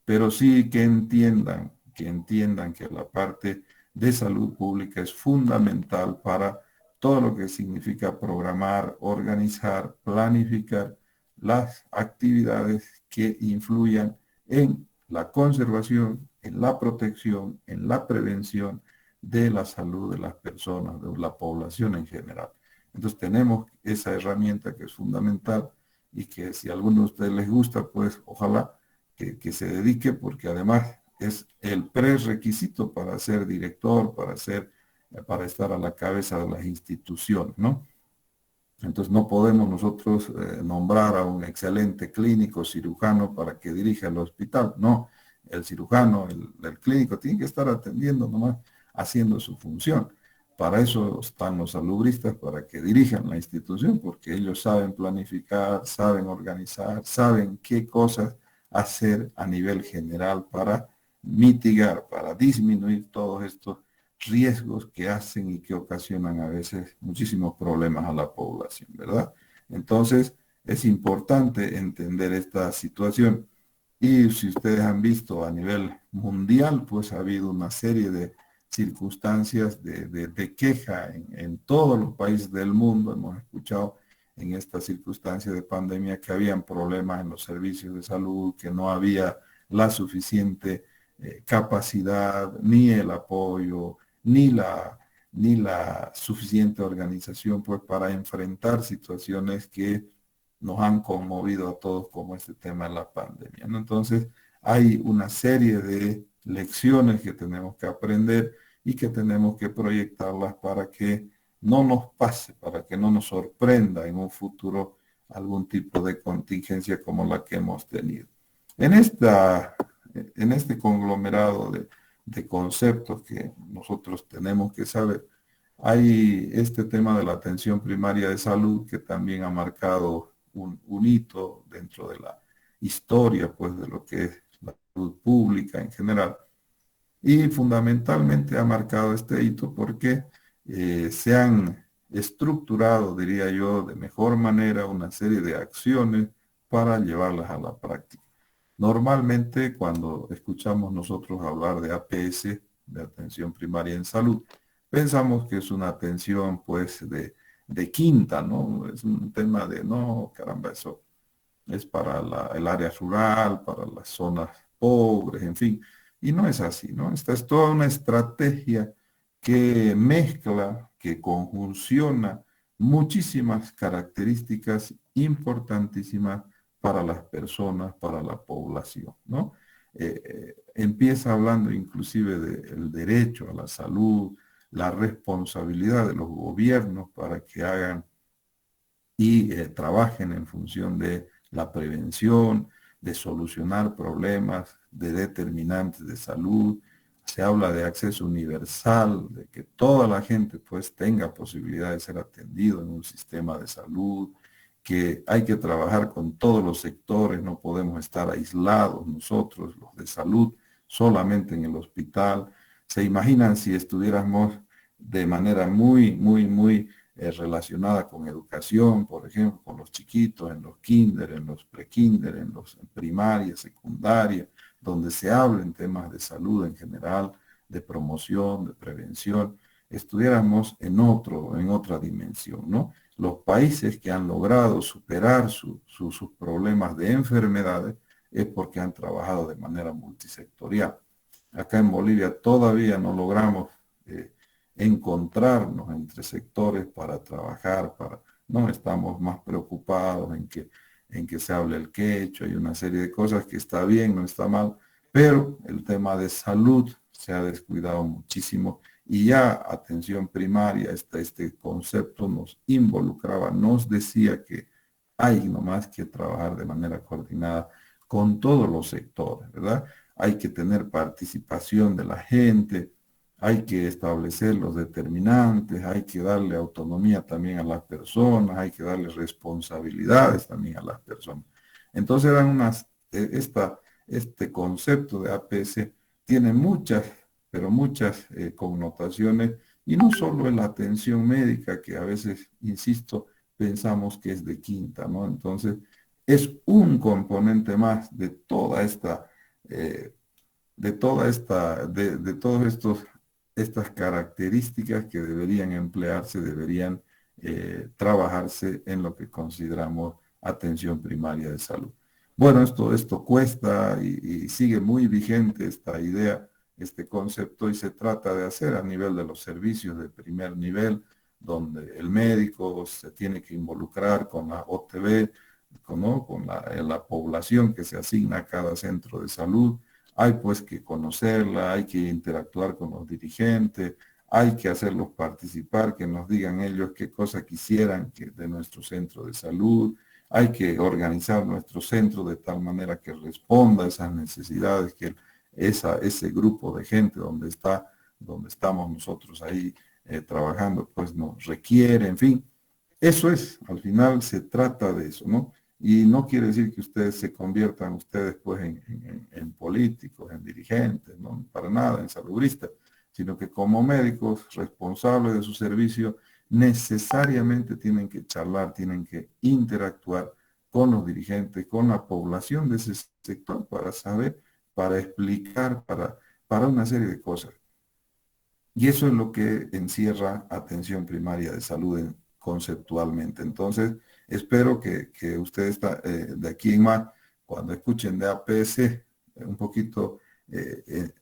Speaker 1: pero sí que entiendan que la parte de salud pública es fundamental para todo lo que significa programar, organizar, planificar las actividades que influyan en la conservación, en la protección, en la prevención de la salud de las personas, de la población en general. Entonces tenemos esa herramienta que es fundamental y que si a alguno de ustedes les gusta, pues ojalá que se dedique porque además es el prerequisito para ser director, para estar a la cabeza de las instituciones, ¿no? Entonces no podemos nosotros nombrar a un excelente clínico cirujano para que dirija el hospital. No, el cirujano, el clínico tiene que estar atendiendo nomás, haciendo su función. Para eso están los salubristas, para que dirijan la institución, porque ellos saben planificar, saben organizar, saben qué cosas hacer a nivel general para mitigar, para disminuir todos estos riesgos que hacen y que ocasionan a veces muchísimos problemas a la población, ¿verdad? Entonces, es importante entender esta situación. Y si ustedes han visto a nivel mundial, pues ha habido una serie de circunstancias de queja en todos los países del mundo. Hemos escuchado en esta circunstancia de pandemia que habían problemas en los servicios de salud, que no había la suficiente capacidad, ni el apoyo, ni la suficiente organización pues para enfrentar situaciones que nos han conmovido a todos como este tema de la pandemia, ¿no? Entonces hay una serie de lecciones que tenemos que aprender y que tenemos que proyectarlas para que no nos pase, para que no nos sorprenda en un futuro algún tipo de contingencia como la que hemos tenido. En en este conglomerado de conceptos que nosotros tenemos que saber, hay este tema de la atención primaria de salud que también ha marcado un hito dentro de la historia, pues, de lo que es la pública en general. Y fundamentalmente ha marcado este hito porque se han estructurado, diría yo, de mejor manera una serie de acciones para llevarlas a la práctica. Normalmente cuando escuchamos nosotros hablar de APS, de atención primaria en salud, pensamos que es una atención pues de quinta, ¿no? Es un tema de, no, caramba, eso es para el área rural, para las zonas pobres, en fin. Y no es así, ¿no? Esta es toda una estrategia que mezcla, que conjunciona muchísimas características importantísimas para las personas, para la población, ¿no? Empieza hablando inclusive del derecho a la salud, la responsabilidad de los gobiernos para que hagan y trabajen en función de la prevención, de solucionar problemas de determinantes de salud. Se habla de acceso universal, de que toda la gente pues tenga posibilidad de ser atendido en un sistema de salud, que hay que trabajar con todos los sectores, no podemos estar aislados nosotros, los de salud, solamente en el hospital. ¿Se imaginan si estuviéramos de manera muy relacionada con educación, por ejemplo, con los chiquitos, en los kinder, en los prekinder, en los primaria, secundaria, donde se hablen temas de salud en general, de promoción, de prevención, estuviéramos en otra dimensión, ¿no? Los países que han logrado superar sus problemas de enfermedades es porque han trabajado de manera multisectorial. Acá en Bolivia todavía no logramos encontrarnos entre sectores para trabajar, no estamos más preocupados en que se hable el quechua y una serie de cosas que está bien, no está mal, pero el tema de salud se ha descuidado muchísimo y ya atención primaria, este concepto nos involucraba, nos decía que hay nomás que trabajar de manera coordinada con todos los sectores, ¿verdad? Hay que tener participación de la gente, hay que establecer los determinantes, hay que darle autonomía también a las personas, hay que darle responsabilidades también a las personas. Entonces eran este concepto de APS tiene muchas, pero muchas connotaciones y no solo en la atención médica que a veces, insisto, pensamos que es de quinta, ¿no? Entonces es un componente más de toda esta, de todos estas características que deberían emplearse, deberían trabajarse en lo que consideramos atención primaria de salud. Bueno, esto cuesta y sigue muy vigente esta idea, este concepto, y se trata de hacer a nivel de los servicios de primer nivel, donde el médico se tiene que involucrar con la OTB, ¿no? Con la población que se asigna a cada centro de salud. Hay pues que conocerla, hay que interactuar con los dirigentes, hay que hacerlos participar, que nos digan ellos qué cosa quisieran de nuestro centro de salud, hay que organizar nuestro centro de tal manera que responda a esas necesidades que ese grupo de gente donde estamos nosotros ahí trabajando, pues nos requiere, en fin. Eso es, al final se trata de eso, ¿no? Y no quiere decir que ustedes se conviertan ustedes pues en políticos, en dirigentes, no para nada, en saludistas, sino que como médicos responsables de su servicio necesariamente tienen que charlar, tienen que interactuar con los dirigentes, con la población de ese sector para saber, para explicar, para una serie de cosas. Y eso es lo que encierra atención primaria de salud conceptualmente. Entonces, espero que ustedes de aquí en más, cuando escuchen de APS, un poquito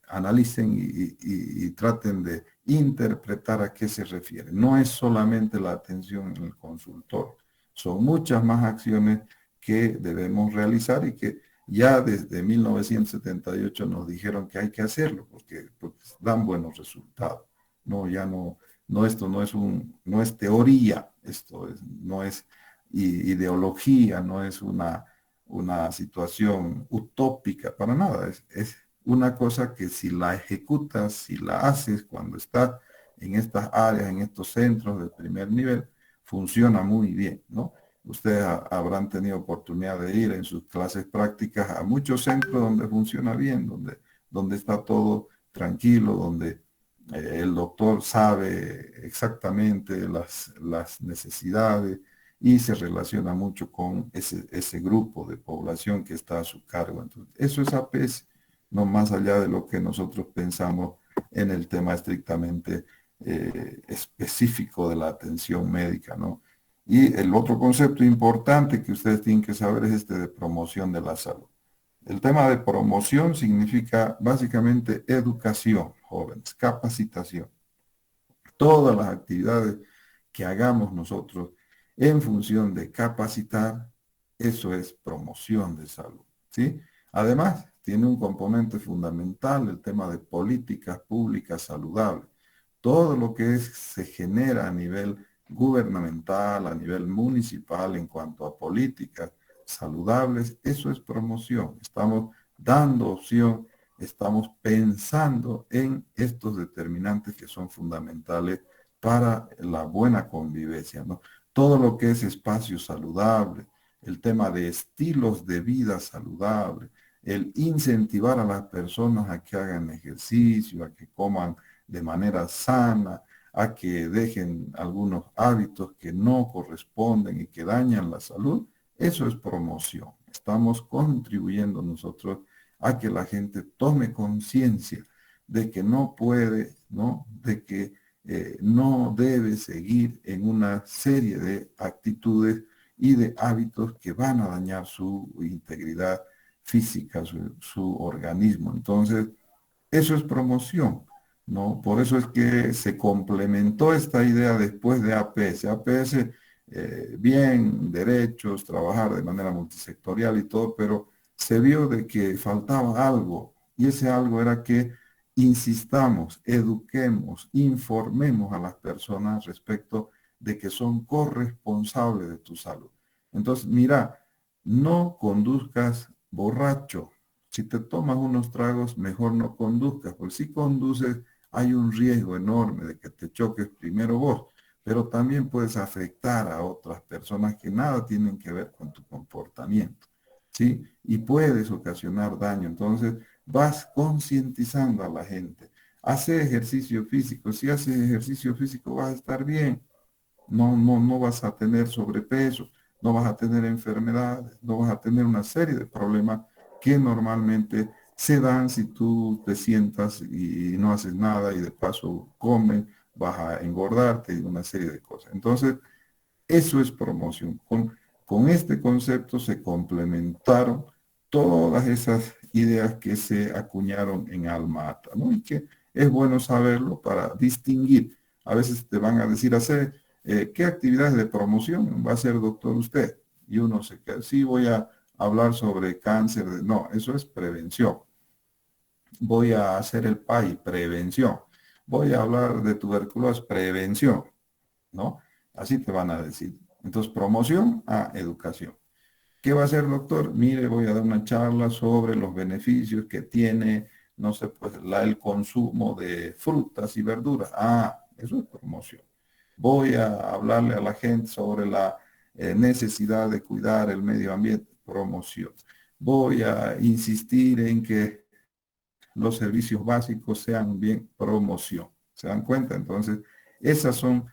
Speaker 1: analicen y traten de interpretar a qué se refiere. No es solamente la atención en el consultorio, son muchas más acciones que debemos realizar y que ya desde 1978 nos dijeron que hay que hacerlo porque dan buenos resultados. No, ya no, esto no es teoría, no es ideología, no es una situación utópica, para nada. Es una cosa que si la ejecutas, si la haces cuando estás en estas áreas, en estos centros de primer nivel, funciona muy bien, ¿no? Ustedes habrán tenido oportunidad de ir en sus clases prácticas a muchos centros donde funciona bien, donde está todo tranquilo, donde el doctor sabe exactamente las necesidades y se relaciona mucho con ese grupo de población que está a su cargo. Entonces, eso es APS, no más allá de lo que nosotros pensamos en el tema estrictamente específico de la atención médica, ¿no? Y el otro concepto importante que ustedes tienen que saber es este de promoción de la salud. El tema de promoción significa básicamente educación, jóvenes, capacitación. Todas las actividades que hagamos nosotros en función de capacitar, eso es promoción de salud, ¿sí? Además, tiene un componente fundamental, el tema de políticas públicas saludables. Todo lo que se genera a nivel gubernamental, a nivel municipal, en cuanto a políticas saludables, eso es promoción. Estamos dando opción, estamos pensando en estos determinantes que son fundamentales para la buena convivencia, ¿no? Todo lo que es espacio saludable, el tema de estilos de vida saludable, el incentivar a las personas a que hagan ejercicio, a que coman de manera sana, a que dejen algunos hábitos que no corresponden y que dañan la salud, eso es promoción. Estamos contribuyendo nosotros a que la gente tome conciencia de que no puede, ¿no? De que no debe seguir en una serie de actitudes y de hábitos que van a dañar su integridad física, su organismo. Entonces, eso es promoción, ¿no? Por eso es que se complementó esta idea después de APS. APS, bien, derechos, trabajar de manera multisectorial y todo, pero se vio de que faltaba algo, y ese algo era que insistamos, eduquemos, informemos a las personas respecto de que son corresponsables de tu salud. Entonces, mira, no conduzcas borracho. Si te tomas unos tragos, mejor no conduzcas, porque si conduces hay un riesgo enorme de que te choques primero vos, pero también puedes afectar a otras personas que nada tienen que ver con tu comportamiento, ¿sí? Y puedes ocasionar daño. Entonces, vas concientizando a la gente. Hace ejercicio físico. Si haces ejercicio físico, vas a estar bien. No vas a tener sobrepeso, no vas a tener enfermedades, no vas a tener una serie de problemas que normalmente se dan si tú te sientas y no haces nada y de paso comes, vas a engordarte y una serie de cosas. Entonces, eso es promoción. Con este concepto se complementaron todas esas ideas que se acuñaron en Alma Ata, ¿no? Y que es bueno saberlo para distinguir. A veces te van a decir, hacer, ¿qué actividades de promoción va a hacer doctor usted? Y uno se queda, sí, voy a hablar sobre cáncer. No, eso es prevención. Voy a hacer el PAI, prevención. Voy a hablar de tuberculosis, prevención, ¿no? Así te van a decir. Entonces, promoción a educación. ¿Qué va a hacer, doctor? Mire, voy a dar una charla sobre los beneficios que tiene, no sé, pues el consumo de frutas y verduras. Ah, eso es promoción. Voy a hablarle a la gente sobre la necesidad de cuidar el medio ambiente. Promoción. Voy a insistir en que los servicios básicos sean bien promoción. ¿Se dan cuenta? Entonces, esas son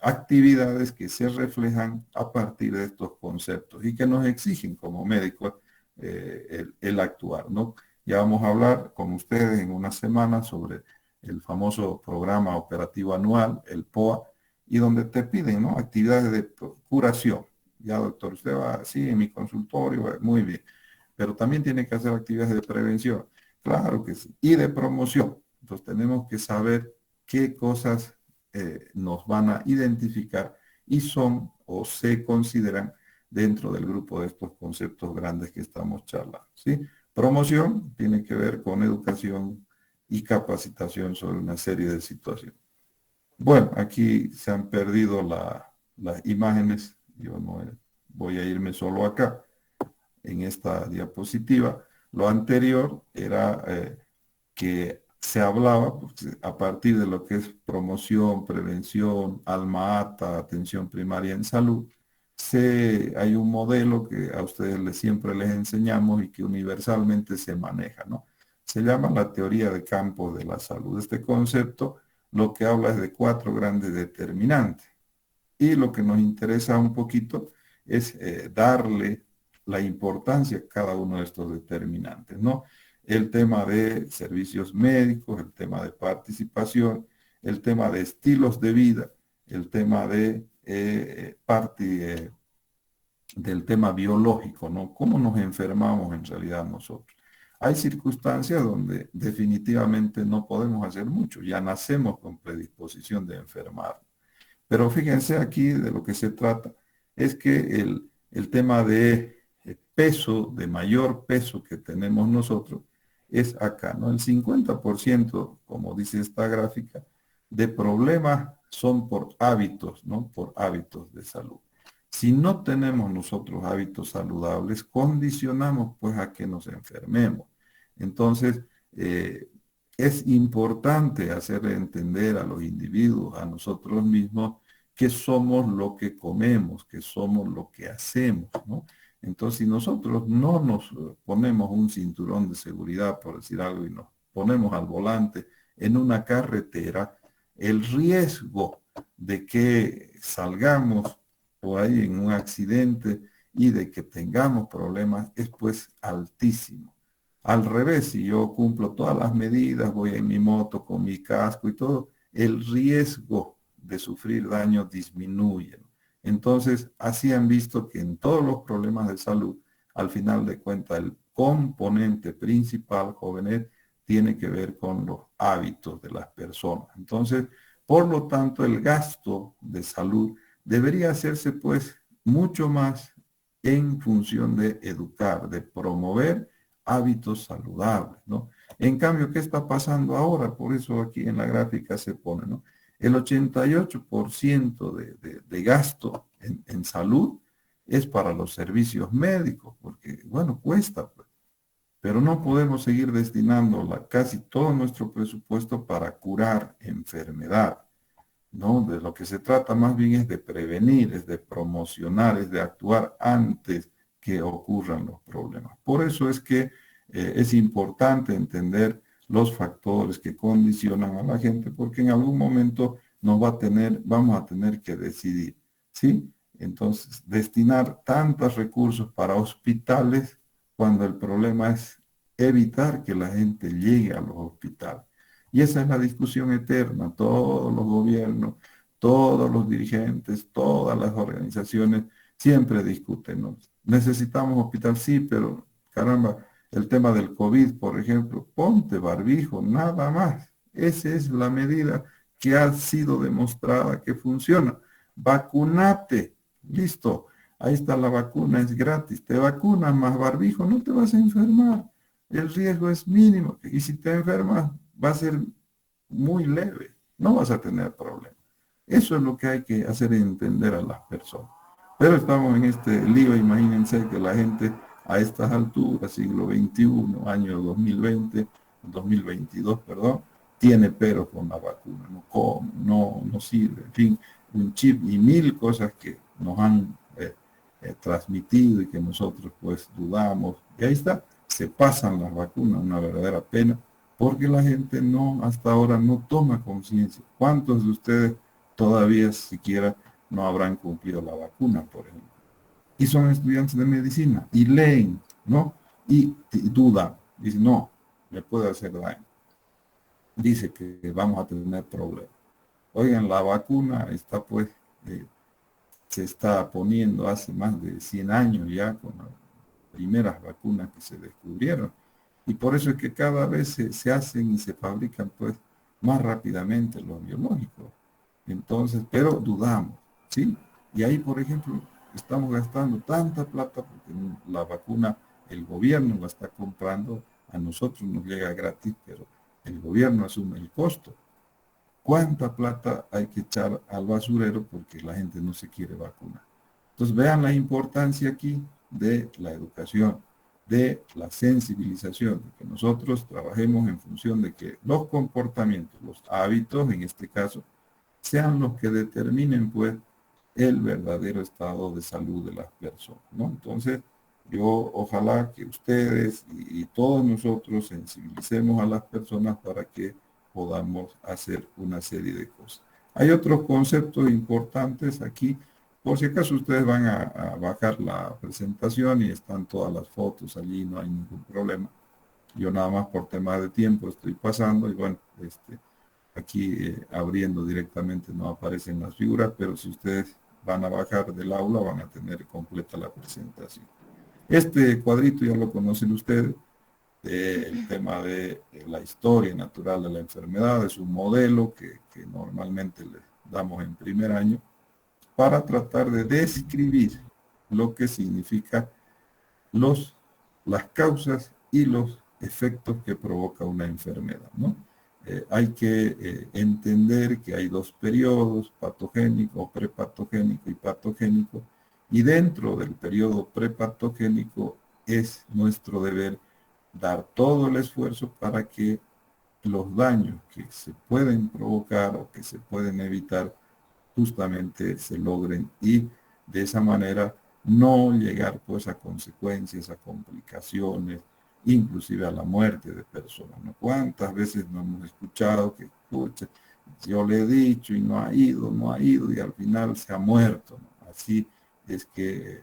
Speaker 1: actividades que se reflejan a partir de estos conceptos y que nos exigen como médicos el actuar, ¿no? Ya vamos a hablar con ustedes en una semana sobre el famoso programa operativo anual, el POA, y donde te piden, ¿no? Actividades de curación. Ya, doctor, usted va así en mi consultorio, muy bien, pero también tiene que hacer actividades de prevención. Claro que sí. Y de promoción. Entonces tenemos que saber qué cosas nos van a identificar y son o se consideran dentro del grupo de estos conceptos grandes que estamos charlando, ¿sí? Promoción tiene que ver con educación y capacitación sobre una serie de situaciones. Bueno, aquí se han perdido las imágenes. Yo no voy a irme solo acá en esta diapositiva. Lo anterior era que se hablaba pues, a partir de lo que es promoción, prevención, alma ata, atención primaria en salud, hay un modelo que a ustedes siempre les enseñamos y que universalmente se maneja, ¿no? Se llama la teoría de campos de la salud. Este concepto lo que habla es de 4 grandes determinantes. Y lo que nos interesa un poquito es darle la importancia a cada uno de estos determinantes, ¿no? El tema de servicios médicos, el tema de participación, el tema de estilos de vida, el tema de del tema biológico, ¿no? ¿Cómo nos enfermamos en realidad nosotros? Hay circunstancias donde definitivamente no podemos hacer mucho, ya nacemos con predisposición de enfermar. Pero fíjense aquí de lo que se trata, es que el tema de peso, de mayor peso que tenemos nosotros, es acá, ¿no? El 50%, como dice esta gráfica, de problemas son por hábitos, ¿no? Por hábitos de salud. Si no tenemos nosotros hábitos saludables, condicionamos pues a que nos enfermemos. Entonces, es importante hacer entender a los individuos, a nosotros mismos, que somos lo que comemos, que somos lo que hacemos, ¿no? Entonces, si nosotros no nos ponemos un cinturón de seguridad, por decir algo, y nos ponemos al volante en una carretera, el riesgo de que salgamos por ahí en un accidente y de que tengamos problemas es pues altísimo. Al revés, si yo cumplo todas las medidas, voy en mi moto con mi casco y todo, el riesgo de sufrir daño disminuye. Entonces, así han visto que en todos los problemas de salud, al final de cuentas, el componente principal, jóvenes, tiene que ver con los hábitos de las personas. Entonces, por lo tanto, el gasto de salud debería hacerse pues mucho más en función de educar, de promover hábitos saludables, ¿no? En cambio, ¿qué está pasando ahora? Por eso aquí en la gráfica se pone, ¿no? El 88% de gasto en salud es para los servicios médicos, porque, bueno, cuesta, pues, pero no podemos seguir destinando casi todo nuestro presupuesto para curar enfermedad, ¿no? De lo que se trata más bien es de prevenir, es de promocionar, es de actuar antes que ocurran los problemas. Por eso es que es importante entender los factores que condicionan a la gente, porque en algún momento vamos a tener que decidir, ¿sí? Entonces, destinar tantos recursos para hospitales cuando el problema es evitar que la gente llegue a los hospitales. Y esa es la discusión eterna. Todos los gobiernos, todos los dirigentes, todas las organizaciones siempre discuten, ¿no? Necesitamos hospital, sí, pero caramba, el tema del COVID, por ejemplo, ponte barbijo, nada más. Esa es la medida que ha sido demostrada que funciona. Vacunate, listo. Ahí está la vacuna, es gratis. Te vacunas más barbijo, no te vas a enfermar. El riesgo es mínimo. Y si te enfermas, va a ser muy leve. No vas a tener problemas. Eso es lo que hay que hacer entender a las personas. Pero estamos en este lío, imagínense que la gente a estas alturas, siglo XXI, año 2020, 2022, perdón, tiene peros con la vacuna, no come, no sirve, en fin, un chip y mil cosas que nos han transmitido y que nosotros pues dudamos. Y ahí está, se pasan las vacunas, una verdadera pena, porque la gente no, hasta ahora no toma conciencia. ¿Cuántos de ustedes todavía siquiera no habrán cumplido la vacuna, por ejemplo? Y son estudiantes de medicina y leen, ¿no? Y dudan, dicen, no, me puede hacer daño. Dice que vamos a tener problemas. Oigan, la vacuna está pues, se está poniendo hace más de 100 años ya con las primeras vacunas que se descubrieron. Y por eso es que cada vez se hacen y se fabrican pues más rápidamente los biológicos. Entonces, pero dudamos, ¿sí? Y ahí, por ejemplo, estamos gastando tanta plata porque la vacuna el gobierno la está comprando, a nosotros nos llega gratis, pero el gobierno asume el costo. ¿Cuánta plata hay que echar al basurero porque la gente no se quiere vacunar? Entonces vean la importancia aquí de la educación, de la sensibilización, de que nosotros trabajemos en función de que los comportamientos, los hábitos en este caso, sean los que determinen pues el verdadero estado de salud de las personas, ¿no? Entonces, yo ojalá que ustedes y todos nosotros sensibilicemos a las personas para que podamos hacer una serie de cosas. Hay otros conceptos importantes aquí. Por si acaso ustedes van a bajar la presentación y están todas las fotos allí, no hay ningún problema. Yo nada más por temas de tiempo estoy pasando y bueno, aquí abriendo directamente no aparecen las figuras, pero si ustedes van a bajar del aula van a tener completa la presentación. Este cuadrito ya lo conocen ustedes, el tema de la historia natural de la enfermedad, es un modelo que normalmente les damos en primer año para tratar de describir lo que significa las causas y los efectos que provoca una enfermedad, ¿no? Hay que entender que hay dos periodos, patogénico, prepatogénico y patogénico, y dentro del periodo prepatogénico es nuestro deber dar todo el esfuerzo para que los daños que se pueden provocar o que se pueden evitar justamente se logren y de esa manera no llegar pues a consecuencias, a complicaciones, inclusive a la muerte de personas, ¿no? ¿Cuántas veces no hemos escuchado que, pucha, yo le he dicho y no ha ido, no ha ido y al final se ha muerto, ¿no? Así es que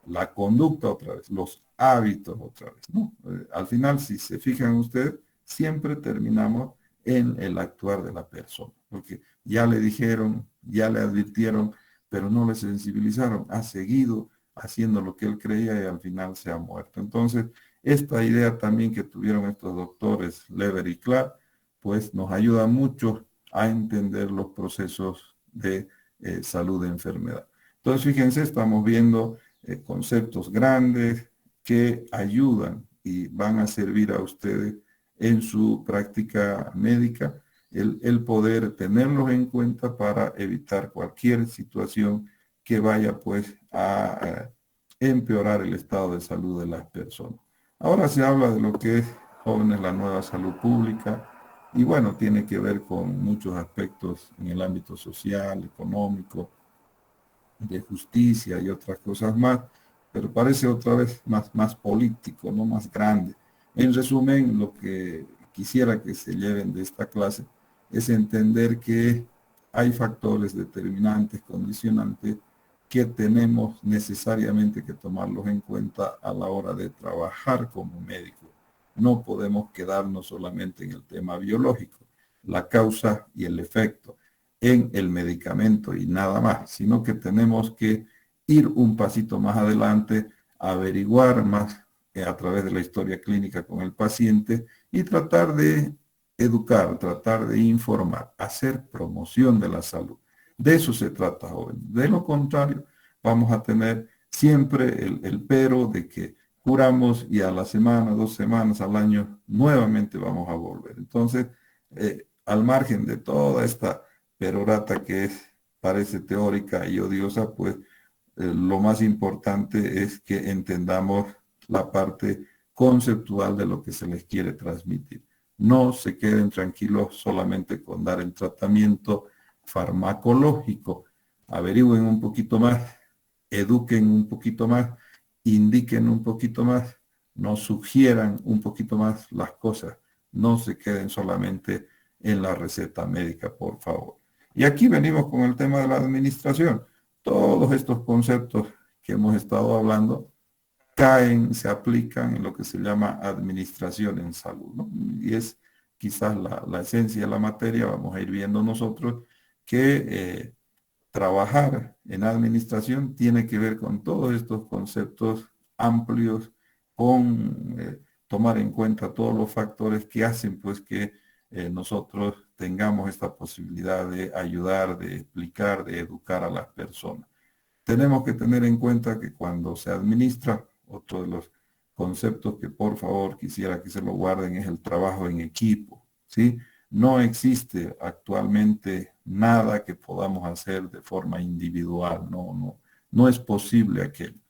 Speaker 1: la conducta otra vez, los hábitos otra vez, ¿no? Al final, si se fijan ustedes, siempre terminamos en el actuar de la persona, porque ya le dijeron, ya le advirtieron, pero no le sensibilizaron, ha seguido haciendo lo que él creía y al final se ha muerto. Entonces, esta idea también que tuvieron estos doctores, Lever y Clark, pues nos ayuda mucho a entender los procesos de salud de enfermedad. Entonces, fíjense, estamos viendo conceptos grandes que ayudan y van a servir a ustedes en su práctica médica, el poder tenerlos en cuenta para evitar cualquier situación que vaya pues a empeorar el estado de salud de las personas. Ahora se habla de lo que es jóvenes, la nueva salud pública, y bueno, tiene que ver con muchos aspectos en el ámbito social, económico, de justicia y otras cosas más, pero parece otra vez más político, no más grande. En resumen, lo que quisiera que se lleven de esta clase es entender que hay factores determinantes, condicionantes, que tenemos necesariamente que tomarlos en cuenta a la hora de trabajar como médico. No podemos quedarnos solamente en el tema biológico, la causa y el efecto en el medicamento y nada más, sino que tenemos que ir un pasito más adelante, averiguar más a través de la historia clínica con el paciente y tratar de educar, tratar de informar, hacer promoción de la salud. De eso se trata, joven. De lo contrario, vamos a tener siempre el pero de que curamos y a la semana, 2 semanas, al año, nuevamente vamos a volver. Entonces, al margen de toda esta perorata que parece teórica y odiosa, pues lo más importante es que entendamos la parte conceptual de lo que se les quiere transmitir. No se queden tranquilos solamente con dar el tratamiento farmacológico. Averigüen un poquito más, eduquen un poquito más, indiquen un poquito más, nos sugieran un poquito más las cosas. No se queden solamente en la receta médica, por favor. Y aquí venimos con el tema de la administración. Todos estos conceptos que hemos estado hablando caen, se aplican en lo que se llama administración en salud, ¿no? Y es quizás la esencia de la materia. Vamos a ir viendo nosotros que trabajar en administración tiene que ver con todos estos conceptos amplios, con tomar en cuenta todos los factores que hacen pues que nosotros tengamos esta posibilidad de ayudar, de explicar, de educar a las personas. Tenemos que tener en cuenta que cuando se administra, otro de los conceptos que por favor quisiera que se lo guarden es el trabajo en equipo, ¿sí? No existe actualmente nada que podamos hacer de forma individual, no es posible aquello.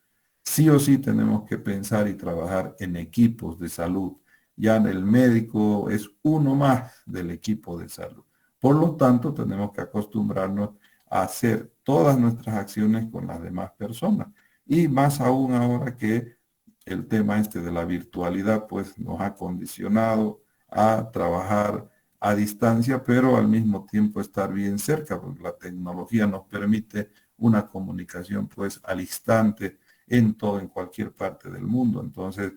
Speaker 1: Sí o sí tenemos que pensar y trabajar en equipos de salud. Ya el médico es uno más del equipo de salud. Por lo tanto, tenemos que acostumbrarnos a hacer todas nuestras acciones con las demás personas. Y más aún ahora que el tema este de la virtualidad pues nos ha condicionado a trabajar a distancia, pero al mismo tiempo estar bien cerca, porque la tecnología nos permite una comunicación pues al instante en cualquier parte del mundo. Entonces,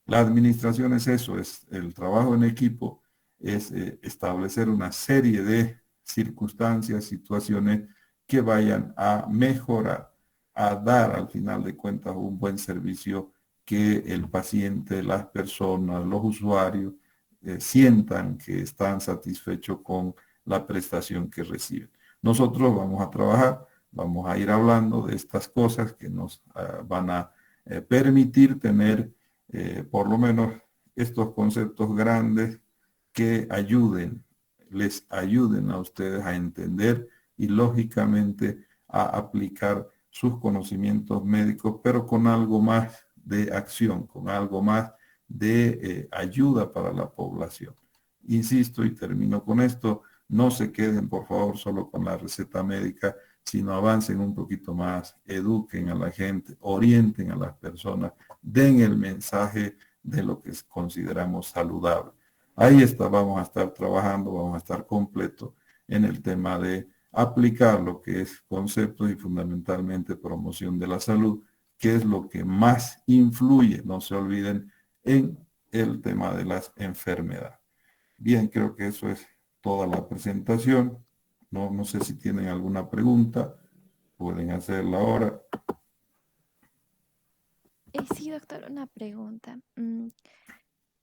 Speaker 1: la administración es eso, es el trabajo en equipo, es establecer una serie de circunstancias, situaciones que vayan a mejorar, a dar al final de cuentas un buen servicio que el paciente, las personas, los usuarios sientan que están satisfechos con la prestación que reciben. Nosotros vamos a trabajar, vamos a ir hablando de estas cosas que nos van a permitir tener por lo menos estos conceptos grandes que les ayuden a ustedes a entender y lógicamente a aplicar sus conocimientos médicos, pero con algo más de acción, con algo más de ayuda para la población. Insisto y termino con esto, no se queden por favor solo con la receta médica, sino avancen un poquito más, eduquen a la gente, orienten a las personas, den el mensaje de lo que consideramos saludable. Ahí está, vamos a estar trabajando, vamos a estar completo en el tema de aplicar lo que es conceptos y fundamentalmente promoción de la salud, que es lo que más influye, no se olviden, en el tema de las enfermedades. Bien, creo que eso es toda la presentación. No sé si tienen alguna pregunta, pueden hacerla ahora.
Speaker 2: Sí, doctor, una pregunta.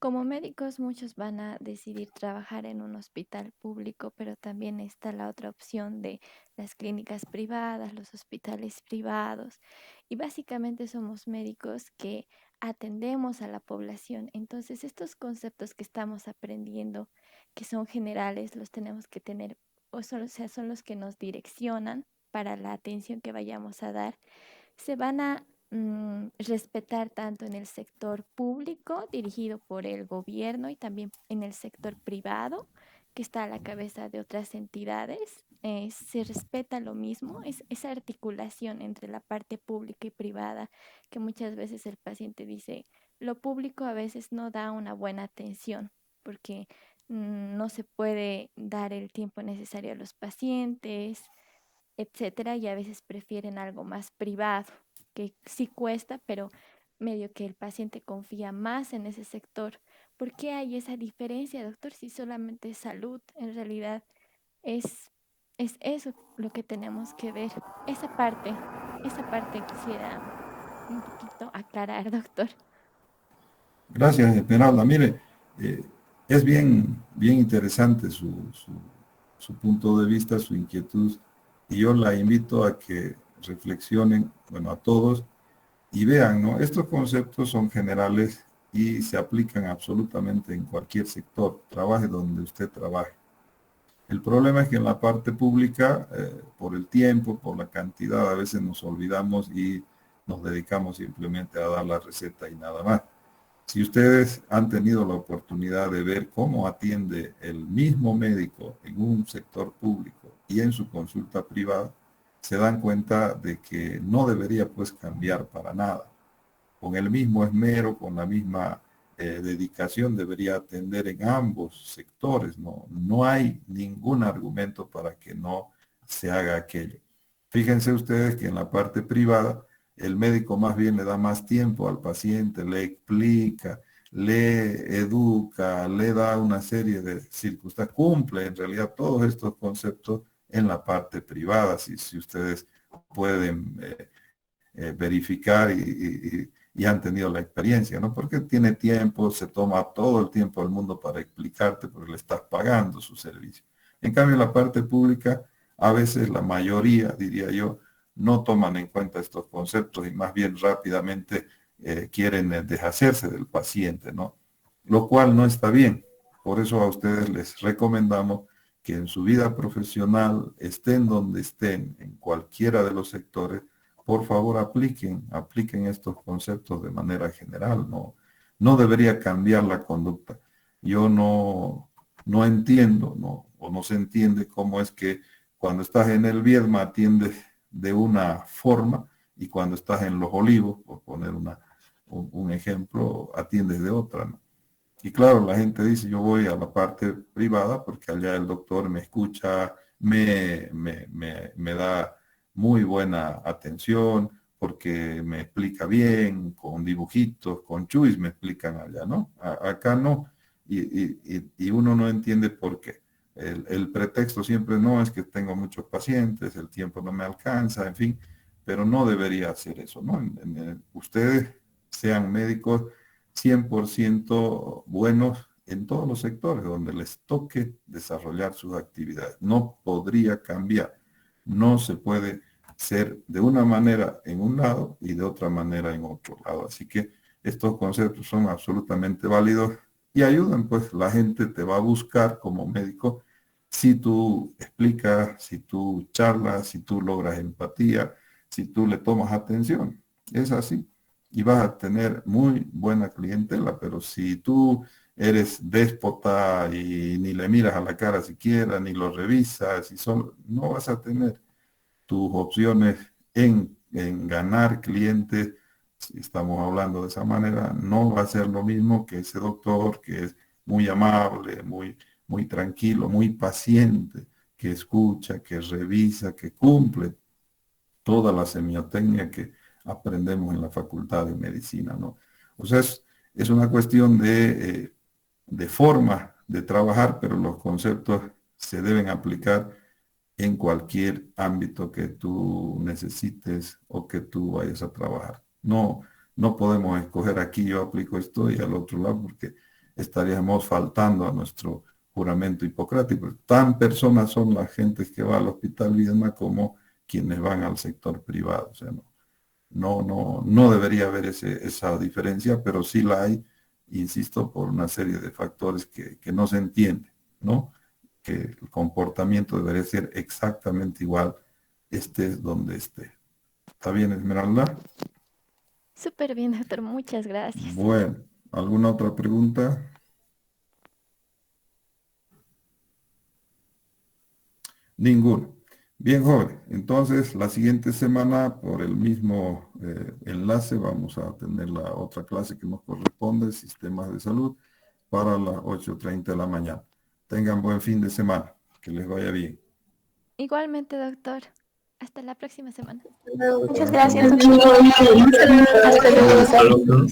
Speaker 2: Como médicos, muchos van a decidir trabajar en un hospital público, pero también está la otra opción de las clínicas privadas, los hospitales privados. Y básicamente somos médicos que atendemos a la población. Entonces, estos conceptos que estamos aprendiendo, que son generales, los tenemos que tener, o sea, son los que nos direccionan para la atención que vayamos a dar. Se van a respetar tanto en el sector público, dirigido por el gobierno, y también en el sector privado, que está a la cabeza de otras entidades. Se respeta lo mismo, es esa articulación entre la parte pública y privada, que muchas veces el paciente dice, lo público a veces no da una buena atención, porque no se puede dar el tiempo necesario a los pacientes, etcétera, y a veces prefieren algo más privado, que sí cuesta, pero medio que el paciente confía más en ese sector. ¿Por qué hay esa diferencia, doctor? Si solamente es salud, en realidad es, es eso lo que tenemos que ver. Esa parte quisiera un poquito aclarar, doctor.
Speaker 1: Gracias, Esmeralda. Mire, es bien interesante su punto de vista, su inquietud, y yo la invito a que reflexionen, bueno, a todos, y vean, ¿no? Estos conceptos son generales y se aplican absolutamente en cualquier sector, trabaje donde usted trabaje. El problema es que en la parte pública, por el tiempo, por la cantidad, a veces nos olvidamos y nos dedicamos simplemente a dar la receta y nada más. Si ustedes han tenido la oportunidad de ver cómo atiende el mismo médico en un sector público y en su consulta privada, se dan cuenta de que no debería pues cambiar para nada. Con el mismo esmero, con la misma dedicación debería atender en ambos sectores. No hay ningún argumento para que no se haga aquello. Fíjense ustedes que en la parte privada el médico más bien le da más tiempo al paciente, le explica, le educa, le da una serie de circunstancias, cumple en realidad todos estos conceptos en la parte privada, si ustedes pueden verificar y han tenido la experiencia, ¿no? Porque tiene tiempo, se toma todo el tiempo del mundo para explicarte, porque le estás pagando su servicio. En cambio, en la parte pública, a veces la mayoría, diría yo, no toman en cuenta estos conceptos y más bien rápidamente quieren deshacerse del paciente, ¿no? Lo cual no está bien. Por eso a ustedes les recomendamos que en su vida profesional, estén donde estén, en cualquiera de los sectores, por favor apliquen estos conceptos de manera general, no debería cambiar la conducta. Yo no entiendo, o no se entiende cómo es que cuando estás en el Viedma atiendes de una forma y cuando estás en Los Olivos, por poner un ejemplo, atiendes de otra, ¿no? Y claro, la gente dice, yo voy a la parte privada porque allá el doctor me escucha, me da muy buena atención, porque me explica bien, con dibujitos, con chuis me explican allá, ¿no? Acá no, y uno no entiende por qué. El pretexto siempre no es que tengo muchos pacientes, el tiempo no me alcanza, en fin, pero no debería ser eso, ¿no? Ustedes sean médicos 100% buenos en todos los sectores donde les toque desarrollar sus actividades. No podría cambiar. No se puede ser de una manera en un lado y de otra manera en otro lado. Así que estos conceptos son absolutamente válidos y ayudan, pues la gente te va a buscar como médico si tú explicas, si tú charlas, si tú logras empatía, si tú le tomas atención. Es así y vas a tener muy buena clientela, pero si tú eres déspota y ni le miras a la cara siquiera, ni lo revisas, no vas a tener tus opciones en ganar clientes, si estamos hablando de esa manera, no va a ser lo mismo que ese doctor que es muy amable, muy tranquilo, muy paciente, que escucha, que revisa, que cumple toda la semiotecnia que aprendemos en la Facultad de Medicina, ¿no? O sea, es una cuestión de forma de trabajar, pero los conceptos se deben aplicar en cualquier ámbito que tú necesites o que tú vayas a trabajar. No podemos escoger aquí yo aplico esto y al otro lado porque estaríamos faltando a nuestro juramento hipocrático. Tan personas son las gentes que va al Hospital Viedma como quienes van al sector privado. O sea, no debería haber esa diferencia, pero sí la hay, insisto, por una serie de factores que no se entiende, ¿no? Que el comportamiento debería ser exactamente igual, estés donde esté. ¿Está bien, Esmeralda?
Speaker 2: Súper bien, doctor. Muchas gracias.
Speaker 1: Bueno, ¿alguna otra pregunta? Ninguno. Bien, joven. Entonces, la siguiente semana, por el mismo enlace, vamos a tener la otra clase que nos corresponde, Sistemas de Salud, para las 8:30 de la mañana. Tengan buen fin de semana. Que les vaya bien.
Speaker 2: Igualmente, doctor. Hasta la próxima semana.
Speaker 3: Muchas
Speaker 1: Hasta
Speaker 3: gracias,
Speaker 1: luego.
Speaker 3: doctor. Hasta luego.